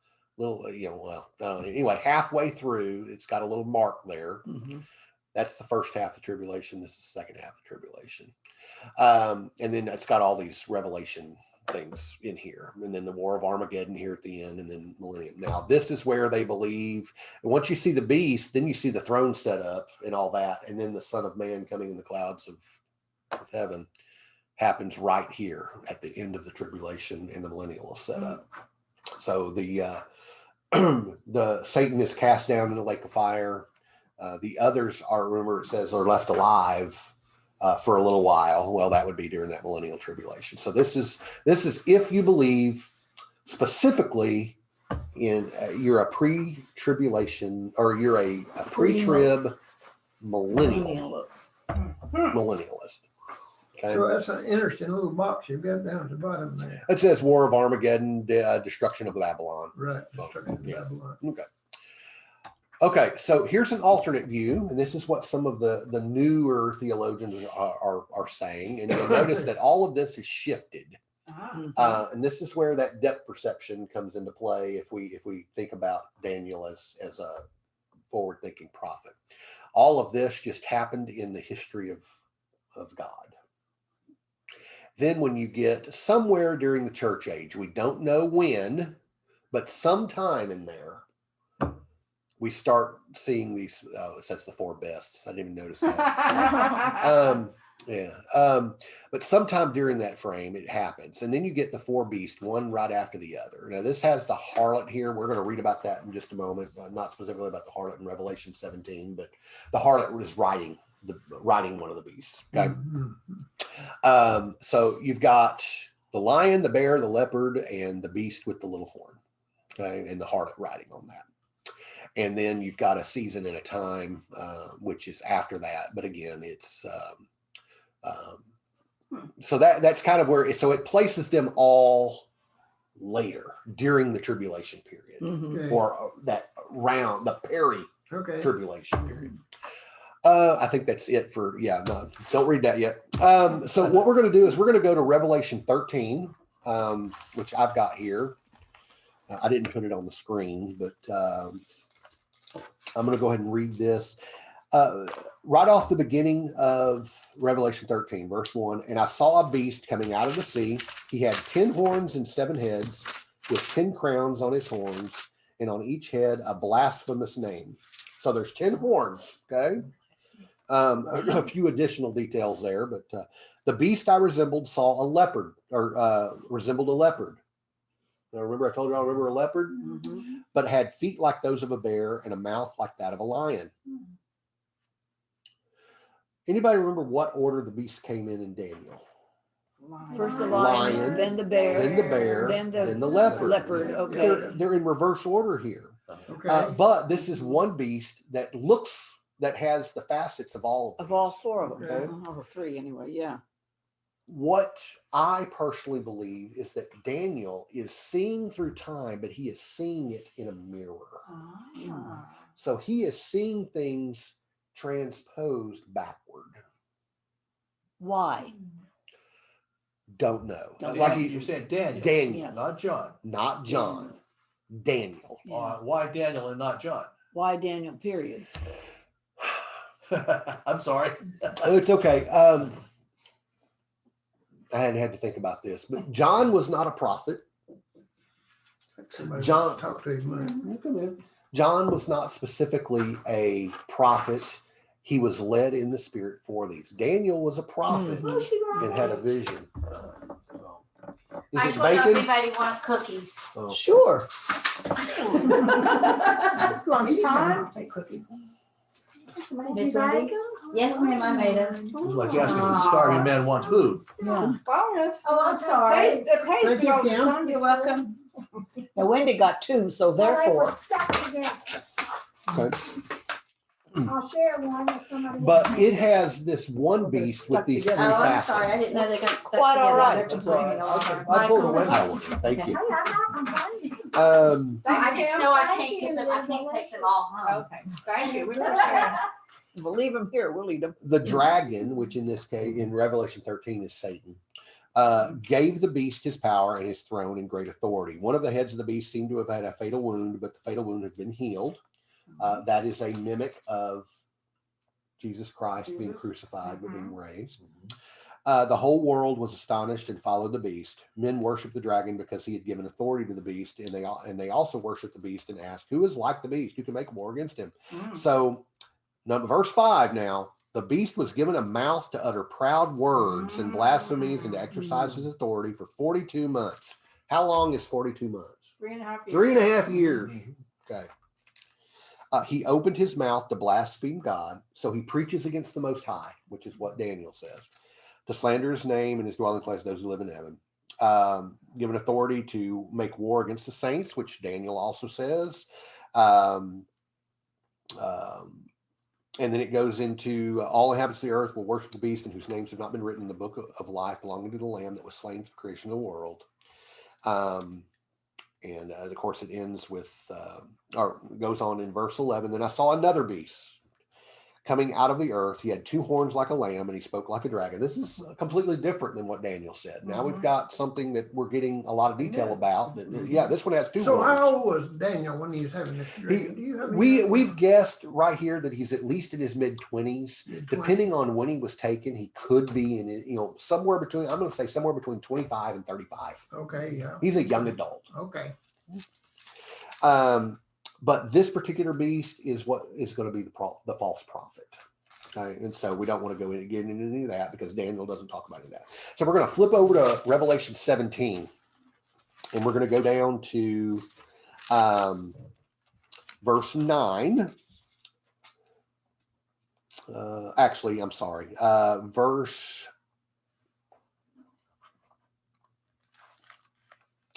little, anyway, halfway through, it's got a little mark there. Mhm. That's the first half of tribulation. This is the second half of tribulation. And then it's got all these revelation things in here. And then the war of Armageddon here at the end, and then millennium. Now, this is where they believe. And once you see the beast, then you see the throne set up and all that. And then the Son of Man coming in the clouds of heaven happens right here at the end of the tribulation, and the millennial is set up. So the the Satan is cast down in the lake of fire. The others are, remember it says, are left alive for a little while. Well, that would be during that millennial tribulation. So this is if you believe specifically in you're a pre-tribulation, or you're a pre-trib millennial millennialist. Okay. So that's an interesting little box you've got down at the bottom there. It says War of Armageddon, destruction of Babylon. Right. So, Destruction of yeah. Babylon. Okay, so here's an alternate view, and this is what some of the newer theologians are saying. And you'll notice that all of this is shifted. And this is where that depth perception comes into play if we think about Daniel as a forward-thinking prophet. All of this just happened in the history of God. Then when you get somewhere during the church age, we don't know when, but sometime in there, we start seeing these. It says the four bests. I didn't even notice that. But sometime during that frame, it happens. And then you get the four beasts, one right after the other. Now, this has the harlot here. We're going to read about that in just a moment. Not specifically about the harlot in Revelation 17, but the harlot was riding one of the beasts. Okay. So you've got the lion, the bear, the leopard, and the beast with the little horn. Okay. And the harlot riding on that. And then you've got a season and a time, which is after that. But again, it's so that's kind of where it places them all later during the tribulation period, Mhm. Okay. or that round the Okay. tribulation period. I think that's it for no, don't read that yet. So what we're going to do is we're going to go to Revelation 13, which I've got here. I didn't put it on the screen, but I'm going to go ahead and read this. Right off the beginning of Revelation 13, verse 1, and I saw a beast coming out of the sea. He had 10 horns and 7 heads, with 10 crowns on his horns, and on each head a blasphemous name. So there's 10 horns, okay? A few additional details there, but the beast I resembled saw a leopard, or resembled a leopard. Now, remember I told you I remember a leopard? Mhm. But had feet like those of a bear and a mouth like that of a lion. Anybody remember what order the beast came in Daniel? First the Lion, lion, then the bear, Then the bear, then then the leopard. leopard. Okay. They're in reverse order here. Okay. But this is one beast that has the facets of all Of all 4 of them, Okay. or 3 anyway. Yeah. What I personally believe is that Daniel is seeing through time, but he is seeing it in a mirror. So he is seeing things transposed backward. Why? Don't know. Don't Like know. You said Daniel, Daniel, Yeah. not John. not John. Daniel. Yeah. Why Daniel and not John? Why Daniel? Period. I'm sorry. Oh, it's okay. I hadn't had to think about this, but John was not a prophet. Somebody John- talk to him. John was not specifically a prophet. He was led in the spirit for these. Daniel was a prophet and had a vision. Is I it just want to know if bacon? anybody want cookies. Oh. Sure. It's lunchtime. Made Miss you Wendy? bake 'em? Yes, ma'am, I made them. It's like asking if the starving man wants food. Yeah. Bonus. Oh, I'm sorry. Taste the Thank taste you, of Kim. Sunday You're school. welcome. Now Wendy got 2, so Well, they were therefore. stuck together. Okay. I'll share one with somebody. But else. it has this one They're beast stuck with these three together. Oh, I'm facets. sorry. I didn't know they got stuck Quite all together. right. They're complaining a lot. I pulled a Michael? window order. Thank Okay. you. Hey, I'm not complaining. I just know I Thank can't you, get them. I they're can't take them all home. Okay, thank you. We appreciate it. We'll leave them here. We'll eat them. The dragon, which in this case, in Revelation 13 is Satan, gave the beast his power and his throne and great authority. One of the heads of the beast seemed to have had a fatal wound, but the fatal wound had been healed. That is a mimic of Jesus Christ being crucified but being raised. The whole world was astonished and followed the beast. Men worshiped the dragon because he had given authority to the beast, and they also worshiped the beast and asked, "Who is like the beast? Who can make war against him?" So, verse 5 now. The beast was given a mouth to utter proud words and blasphemies and to exercise his authority for 42 months. How long is 42 months? 3.5 years. 3.5 years. Okay. He opened his mouth to blaspheme God, so he preaches against the Most High, which is what Daniel says, to slander his name and his dwelling place, those who live in heaven. Given authority to make war against the saints, which Daniel also says. And then it goes into all inhabitants of the earth will worship the beast and whose names have not been written in the book of life belonging to the Lamb that was slain for the creation of the world. And of course, it ends with, or goes on in verse 11. Then I saw another beast coming out of the earth. He had 2 horns like a lamb and he spoke like a dragon. This is completely different than what Daniel said. Now we've got something that we're getting a lot of detail about. Yeah, this one has 2 So horns. how old was Daniel when he was having this dream? Do you have any We've guessed right here that he's at least in his mid-20s. Mid-20s. Depending on when he was taken, he could be in, somewhere between, I'm going to say somewhere between 25 and 35. Okay, yeah. He's a young adult. Okay. But this particular beast is what is going to be the false prophet. Okay, and so we don't want to get into any of that because Daniel doesn't talk about any of that. So we're going to flip over to Revelation 17, and we're going to go down to verse 9. Actually, I'm sorry.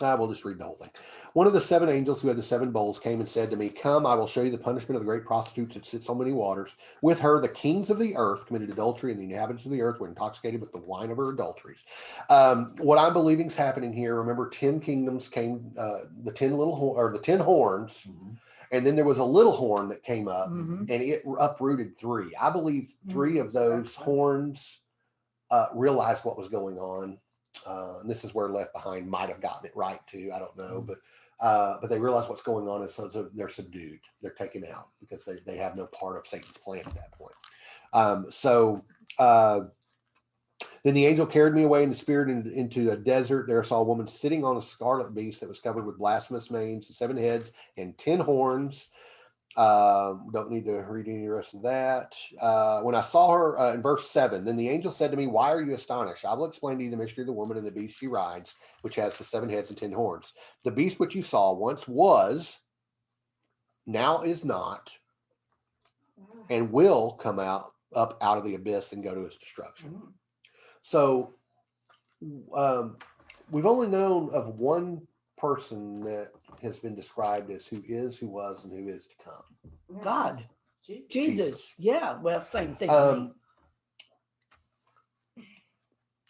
We'll just read the whole thing. One of the 7 angels who had the 7 bowls came and said to me, "Come, I will show you the punishment of the great prostitute that sits on many waters. With her, the kings of the earth committed adultery, and the inhabitants of the earth were intoxicated with the wine of her adulteries." What I'm believing is happening here. Remember, 10 kingdoms came, the 10 horns, and then there was a little horn that came up, and it uprooted 3. I believe 3 of those horns realized what was going on. And this is where Left Behind might have gotten it right too. I don't know, but they realize what's going on, and so they're subdued. They're taken out because they have no part of Satan's plan at that point. Then the angel carried me away in the spirit into a desert. There I saw a woman sitting on a scarlet beast that was covered with blasphemous names, 7 heads and 10 horns. Don't need to read any rest of that. When I saw her in verse 7, then the angel said to me, "Why are you astonished? I will explain to you the mystery of the woman and the beast she rides, which has the 7 heads and 10 horns. The beast which you saw once was, now is not, and will come up out of the abyss and go to its destruction." So we've only known of one person that has been described as who is, who was, and who is to come. God. Jesus. Jesus. Yeah. Well, same thing. to me.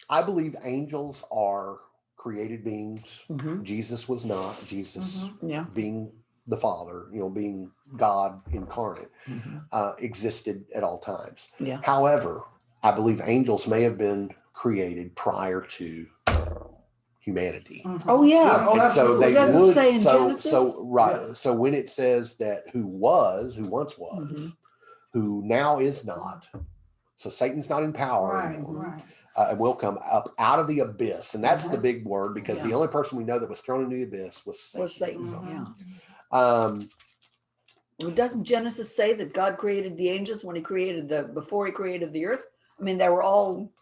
I believe angels are created beings. Mhm. Jesus was not. Jesus Yeah. being the Father, being God incarnate, Mhm. existed at all times. Yeah. However, I believe angels may have been created prior to humanity. Oh yeah. Oh, And so they Doesn't it would say in so Genesis? right. So when it says that who once was, Mhm. who now is not, so Satan's not in power Right, anymore, right. and will come up out of the abyss, and that's the Yes. big word because the Yeah. only person we know that was thrown into the abyss was Satan. Was Satan. Mhm. Yeah. Well, doesn't Genesis say that God created the angels when he created before he created the earth? I mean, they were all,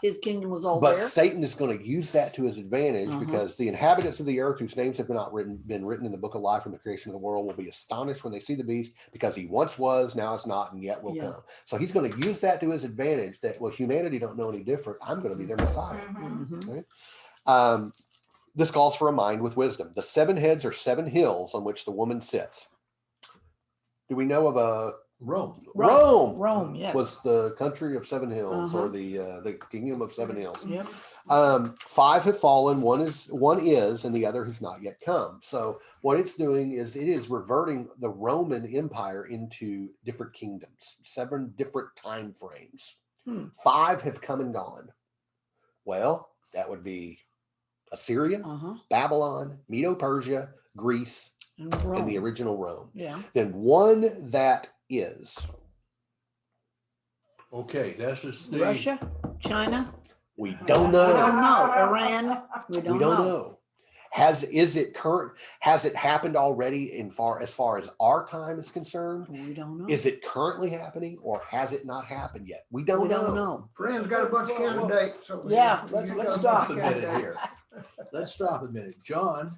his kingdom was all But there. Satan is going to use that to his advantage Uh-huh. because the inhabitants of the earth whose names have been written in the book of life from the creation of the world will be astonished when they see the beast because he once was, now is not, and yet will Yeah. come. So he's going to use that to his advantage that, well, humanity don't know any different. I'm going to be their Messiah. Mhm. Mhm. This calls for a mind with wisdom. The 7 heads are 7 hills on which the woman sits. Do we know of a Rome. Rome? Rome, yes. Was the country of 7 hills, or Uh-huh. the kingdom of 7 hills. Yep. 5 have fallen, one is, and the other has not yet come. So what it's doing is it is reverting the Roman Empire into different kingdoms, 7 different time frames. 5 have come and gone. Well, That would be Assyria, Uh-huh. Babylon, Medo-Persia, Greece, And and the Rome. original Rome. Yeah. Then one that is. Okay, that's just the. Russia, China. We don't We know. don't know. Iran. We We don't don't know. know. Has it happened already as far as our time is concerned? We don't know. Is it currently happening or has it not happened yet? We don't we know. don't know. Friends got a bunch of candidates. over here. Yeah, You Let's got a stop a bunch of minute candidates. here. Let's stop a minute. John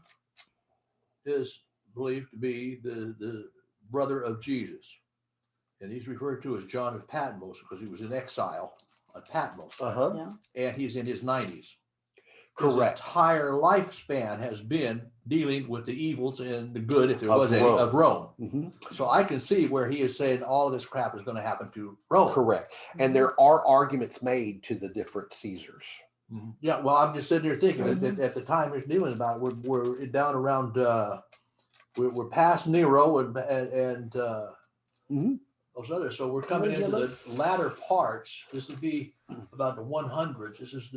is believed to be the brother of Jesus. And he's referred to as John of Patmos because he was in exile at Patmos. Uh-huh. Yeah. And he's in his 90s. Correct. His entire lifespan has been dealing with the evils and the good, if there Of was any, Rome. of Rome. Mhm. So I can see where he is saying all of this crap is going to happen to Rome. Correct. And there are arguments made to the different Caesars. Mhm. Yeah, well, I'm just sitting there thinking that Mhm. at the time he's dealing about, we're down around, we're past Nero and Mhm. those others. So we're coming into Caligula. the latter parts. This would be about the 100s. This is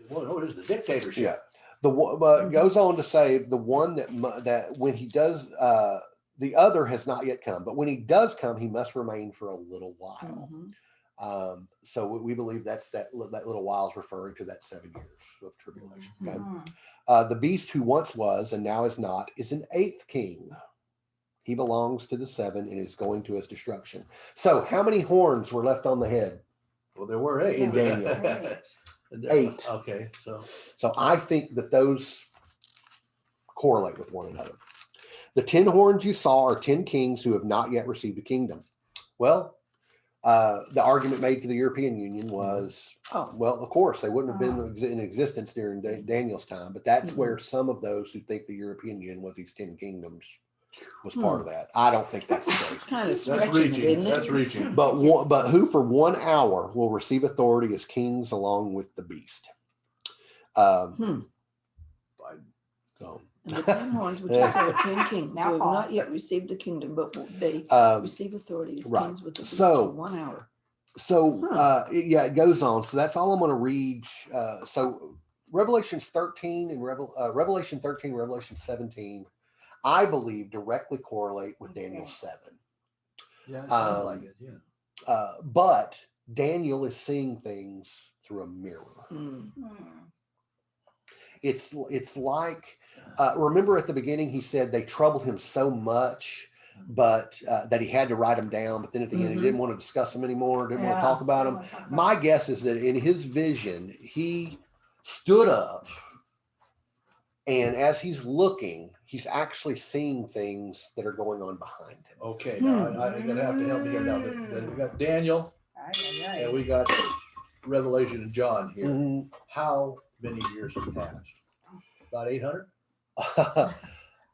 what is the dictatorship? Yeah. But it goes on to say the one that when he does, the other has not yet come, but when he does come, he must remain for a little while. Mhm. So we believe that little while is referring to that 7 years of tribulation. Okay? Mm. The beast who once was and now is not is an eighth king. He belongs to the seven and is going to his destruction. So how many horns were left on the head? Well, there were 8 In Daniel. Right. 8. Okay, so So I think that those correlate with one another. The 10 horns you saw are 10 kings who have not yet received a kingdom. Well, the argument made for the European Union was, Oh. well, of course, they wouldn't have been in existence during Daniel's time, but that's where some of those who think the European Union was these 10 kingdoms was part of that. I don't think that's the It's case. kind of that's stretching, reaching. isn't it? That's reaching. But who for 1 hour will receive authority as kings along with the beast? Hmm. So, And the 10 horns, which is our 10 kings, Now, who have Paul. not yet received a kingdom, but they um, receive authority as right. kings with the beast So- for 1 hour. So Huh. yeah, it goes on. So that's all I'm going to read. So Revelations 13 and Revelation 13, Revelation 17, I believe directly correlate with Daniel 7. Yeah, it sounds like it. Yeah. But Daniel is seeing things through a mirror. Mm. Mm. It's like remember at the beginning he said they troubled him so much, but that he had to write them down. But then at the end he didn't want to discuss them anymore. Didn't want to talk about them. My guess is that in his vision, he stood up, and as he's looking, he's actually seeing things that are going on behind him. Okay, now I'm going to have to help me here now. We got Daniel and we got Revelation and John here. Mhm. How many years have passed? About 800?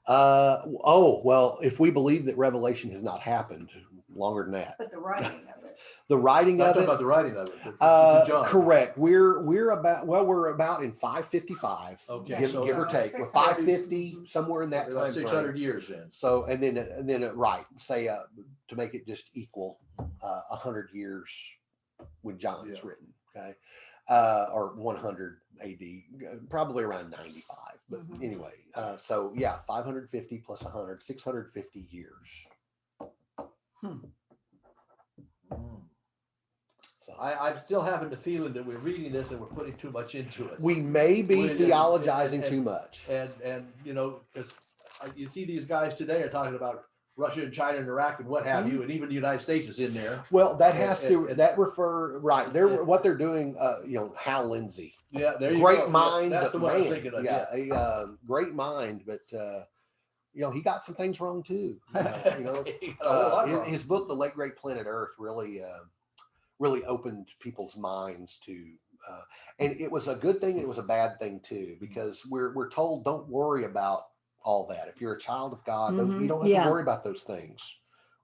Well, if we believe that Revelation has not happened, longer than that. But the writing of it. The writing Not of talking it, about the writing of it. To John. correct. We're about in 555. Okay, give, so give or take. We're 600. 550 somewhere in that about time 600 frame. years then. So and then right, say to make it just equal 100 years when John's Yeah. written, okay, or 100 AD, probably around 95. But Mhm. anyway, so yeah, 550 plus 100, 650 years. So I'm still having the feeling that we're reading this and we're putting too much into it. we may be Well, and- theologizing and- too much. And you know, because you see these guys today are talking about Russia and China and Iraq and what have you, and even the United States is in there. Well, that has to and- that refer right. They're what they're doing. Hal Lindsey, Yeah, there you great go. Yeah, mind. that's but the one I was man, thinking of. yeah, a great mind, but he got some things wrong too. He got a whole lot wrong. His book, The Late Great Planet Earth, really opened people's minds to. And it was a good thing. It was a bad thing too, because we're told don't worry about all that. If you're a child of God, you don't have Yeah. to worry about those things.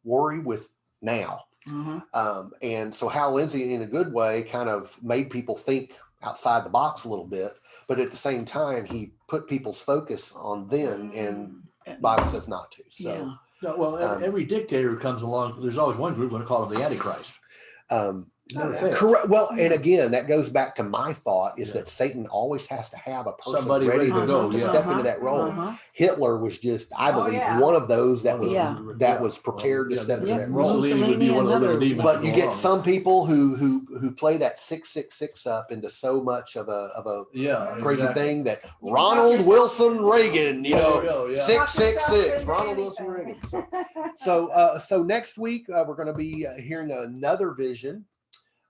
Worry with now. Mhm. And so Hal Lindsey, in a good way, kind of made people think outside the box a little bit, but at the same time, he put people's focus on then, and Bible says not to. So, Yeah. No, well, every dictator who comes along, there's always one group going to call him the Antichrist. Never fails. Correct. Well, and again, that goes back to my thought is that Satan always has to have a person Somebody ready ready to go, yeah. step into that role. Uh-huh. Hitler was just, I Oh, believe, yeah. one of those that was Yeah. that was prepared to Yeah, step into yeah. that role. Mussolini would be one of the little Mussolini, demons. But you to go get along. some people who play that 666 up into so much of a Yeah, crazy exactly. thing that You can talk Ronald yourself Wilson into- Reagan, you There know, you go, yeah. six- Talk yourself 666, into Ronald Wilson anything. so next week we're going to be hearing another vision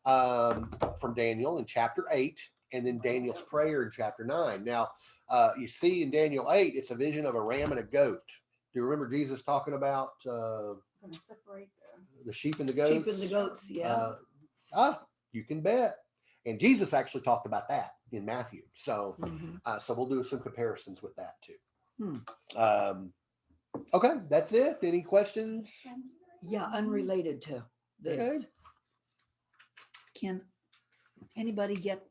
from Daniel in chapter 8, and then Daniel's prayer in chapter 9. Now, you see in Daniel 8, it's a vision of a ram and a goat. Do you remember Jesus talking about Gonna separate the sheep and the goats? Sheep and the goats, yeah. You can bet. And Jesus actually talked about that in Matthew. So, Mhm. so we'll do some comparisons with that too. Hmm. Okay, that's it. Any questions? Yeah, unrelated to this. Can anybody get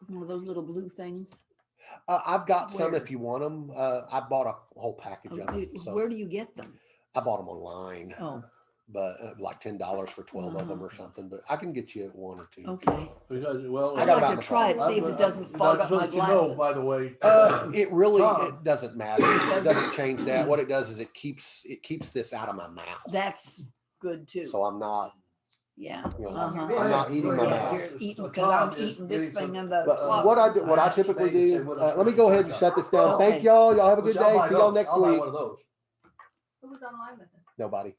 one of those little blue things? I've got some Where? if you want them. I bought a whole package Oh, of them. So where do you get them? I bought them online, Oh, but like $10 for 12 of them or something. But I can get you one or two. okay. Because, well, I I'd got like about to the try it, phone. see if I'm- it doesn't I'm- fog up to my let you know, glasses. by the way. It really Tom. it doesn't matter. It Doesn't? doesn't change that. What it does is it keeps this out of my mouth. That's good too. So I'm not, Yeah. you know, Uh-huh. I'm not eating my Yeah, mouth. you're eating because I'm eating this thing in the But closet. what I typically do, let me go ahead and shut this down. Okay. Thank y'all. Y'all have a good Which I'll day. buy See y'all those. next I'll buy week. one of those. Who was online with us? Nobody.